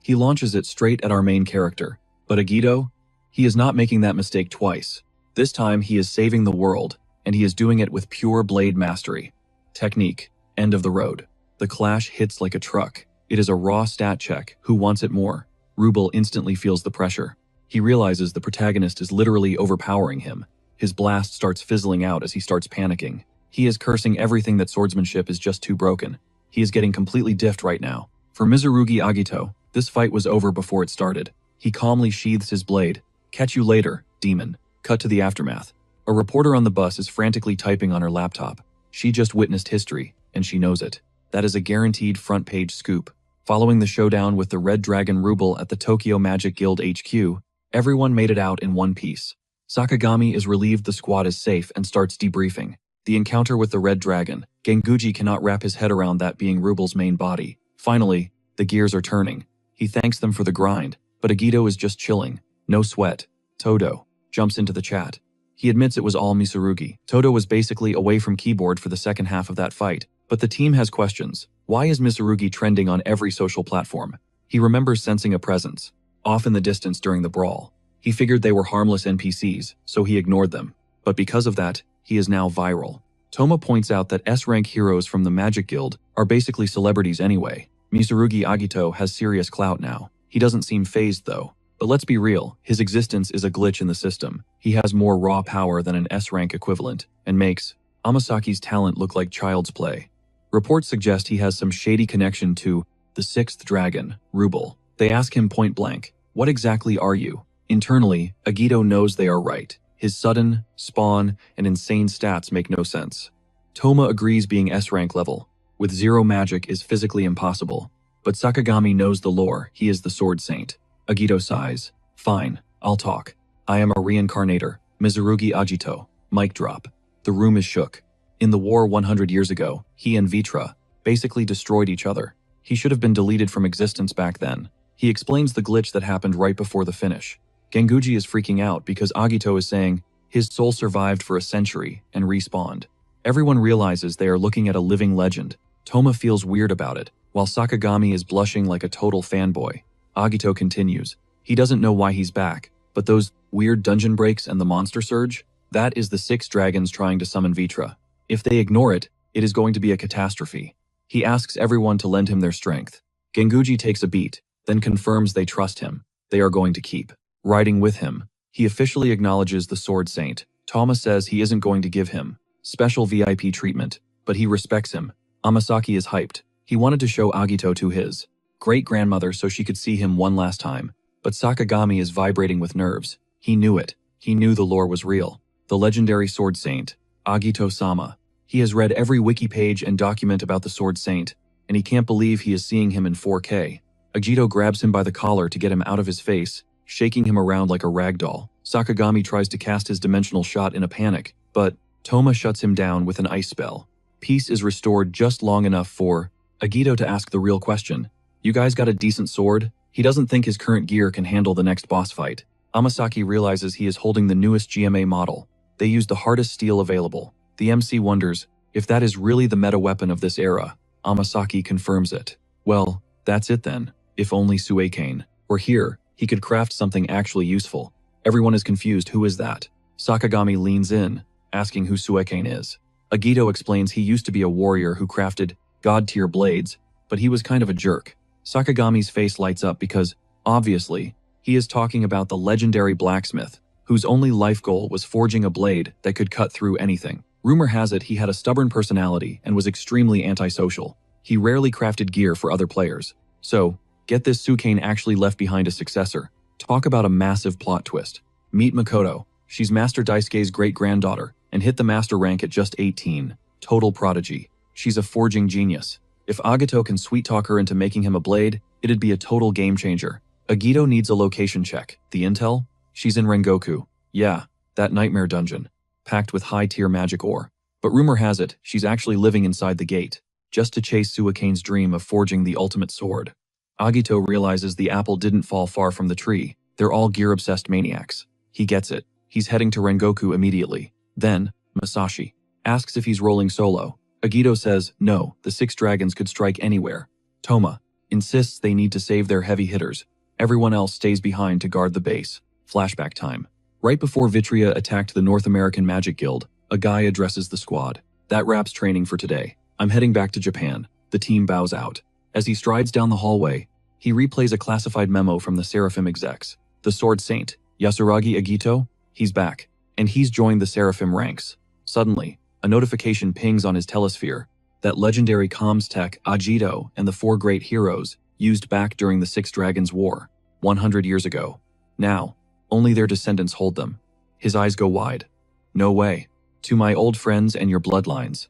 He launches it straight at our main character. But Agito? He is not making that mistake twice. This time he is saving the world, and he is doing it with pure blade mastery. Technique. End of the road. The clash hits like a truck. It is a raw stat check. Who wants it more? Rubel instantly feels the pressure. He realizes the protagonist is literally overpowering him. His blast starts fizzling out as he starts panicking. He is cursing everything that swordsmanship is just too broken. He is getting completely diffed right now. For Mizurugi Agito, this fight was over before it started. He calmly sheathes his blade. Catch you later, demon. Cut to the aftermath. A reporter on the bus is frantically typing on her laptop. She just witnessed history, and she knows it. That is a guaranteed front-page scoop. Following the showdown with the Red Dragon Rubel at the Tokyo Magic Guild HQ, everyone made it out in one piece. Sakagami is relieved the squad is safe and starts debriefing. The encounter with the Red Dragon, Genguji cannot wrap his head around that being Rubel's main body. Finally, the gears are turning. He thanks them for the grind, but Agito is just chilling. No sweat. Todo jumps into the chat. He admits it was all Mitsurugi. Todo was basically away from keyboard for the second half of that fight, but the team has questions. Why is Mitsurugi trending on every social platform? He remembers sensing a presence, off in the distance during the brawl. He figured they were harmless NPCs, so he ignored them. But because of that, he is now viral. Toma points out that S-rank heroes from the Magic Guild are basically celebrities anyway. Mitsurugi Agito has serious clout now. He doesn't seem fazed though. But let's be real, his existence is a glitch in the system. He has more raw power than an S-rank equivalent, and makes Amasaki's talent look like child's play. Reports suggest he has some shady connection to the 6th dragon, Rubel. They ask him point blank, "What exactly are you?" Internally, Agito knows they are right. His sudden, spawn, and insane stats make no sense. Toma agrees being S-rank level, with zero magic is physically impossible. But Sakagami knows the lore, he is the Sword Saint. Agito sighs. Fine, I'll talk. I am a reincarnator, Mitsurugi Agito. Mic drop. The room is shook. In the war 100 years ago, he and Vitra basically destroyed each other. He should have been deleted from existence back then. He explains the glitch that happened right before the finish. Genguji is freaking out because Agito is saying his soul survived for a century and respawned. Everyone realizes they are looking at a living legend. Toma feels weird about it, while Sakagami is blushing like a total fanboy. Agito continues. He doesn't know why he's back, but those weird dungeon breaks and the monster surge, that is the 6 dragons trying to summon Vitra. If they ignore it, it is going to be a catastrophe. He asks everyone to lend him their strength. Genguji takes a beat, then confirms they trust him. They are going to keep riding with him. He officially acknowledges the Sword Saint. Toma says he isn't going to give him special VIP treatment, but he respects him. Amasaki is hyped. He wanted to show Agito to his great-grandmother so she could see him one last time, but Sakagami is vibrating with nerves. He knew it. He knew the lore was real. The legendary Sword Saint, Agito-sama. He has read every wiki page and document about the Sword Saint, and he can't believe he is seeing him in 4K. Agito grabs him by the collar to get him out of his face, shaking him around like a rag doll. Sakagami tries to cast his dimensional shot in a panic, but Toma shuts him down with an ice spell. Peace is restored just long enough for Agito to ask the real question. You guys got a decent sword? He doesn't think his current gear can handle the next boss fight. Amasaki realizes he is holding the newest GMA model. They use the hardest steel available. The MC wonders if that is really the meta weapon of this era. Amasaki confirms it. Well, that's it then. If only Sueikane were here, he could craft something actually useful. Everyone is confused. Who is that? Sakagami leans in, asking who Sueikane is. Agito explains he used to be a warrior who crafted god-tier blades, but he was kind of a jerk. Sakagami's face lights up because, obviously, he is talking about the legendary blacksmith, whose only life goal was forging a blade that could cut through anything. Rumor has it he had a stubborn personality and was extremely antisocial. He rarely crafted gear for other players. So, get this, Sukane actually left behind a successor. Talk about a massive plot twist. Meet Makoto. She's Master Daisuke's great-granddaughter and hit the master rank at just 18. Total prodigy. She's a forging genius. If Agito can sweet-talk her into making him a blade, it'd be a total game-changer. Agito needs a location check. The intel? She's in Rengoku. Yeah, that nightmare dungeon, packed with high-tier magic ore. But rumor has it, she's actually living inside the gate, just to chase Suikane's dream of forging the ultimate sword. Agito realizes the apple didn't fall far from the tree. They're all gear-obsessed maniacs. He gets it. He's heading to Rengoku immediately. Then, Masashi asks if he's rolling solo. Agito says, no, the 6 dragons could strike anywhere. Toma insists they need to save their heavy hitters. Everyone else stays behind to guard the base. Flashback time. Right before Vitria attacked the North American Magic Guild, a guy addresses the squad. That wraps training for today. I'm heading back to Japan. The team bows out. As he strides down the hallway, he replays a classified memo from the Seraphim execs. The Sword Saint, Yasuragi Agito, he's back, and he's joined the Seraphim ranks. Suddenly, a notification pings on his telesphere. That legendary comms tech, Agito, and the 4 great heroes, used back during the 6 Dragons War, 100 years ago. Now, only their descendants hold them. His eyes go wide. No way. To my old friends and your bloodlines.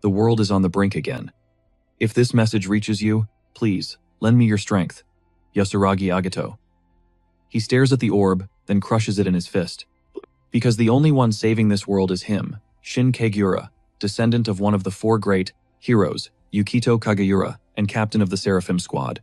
The world is on the brink again. If this message reaches you, please, lend me your strength. Yasuragi Agito. He stares at the orb, then crushes it in his fist. Because the only one saving this world is him, Shin Kageura, descendant of one of the 4 great heroes, Yukito Kageura, and captain of the Seraphim squad.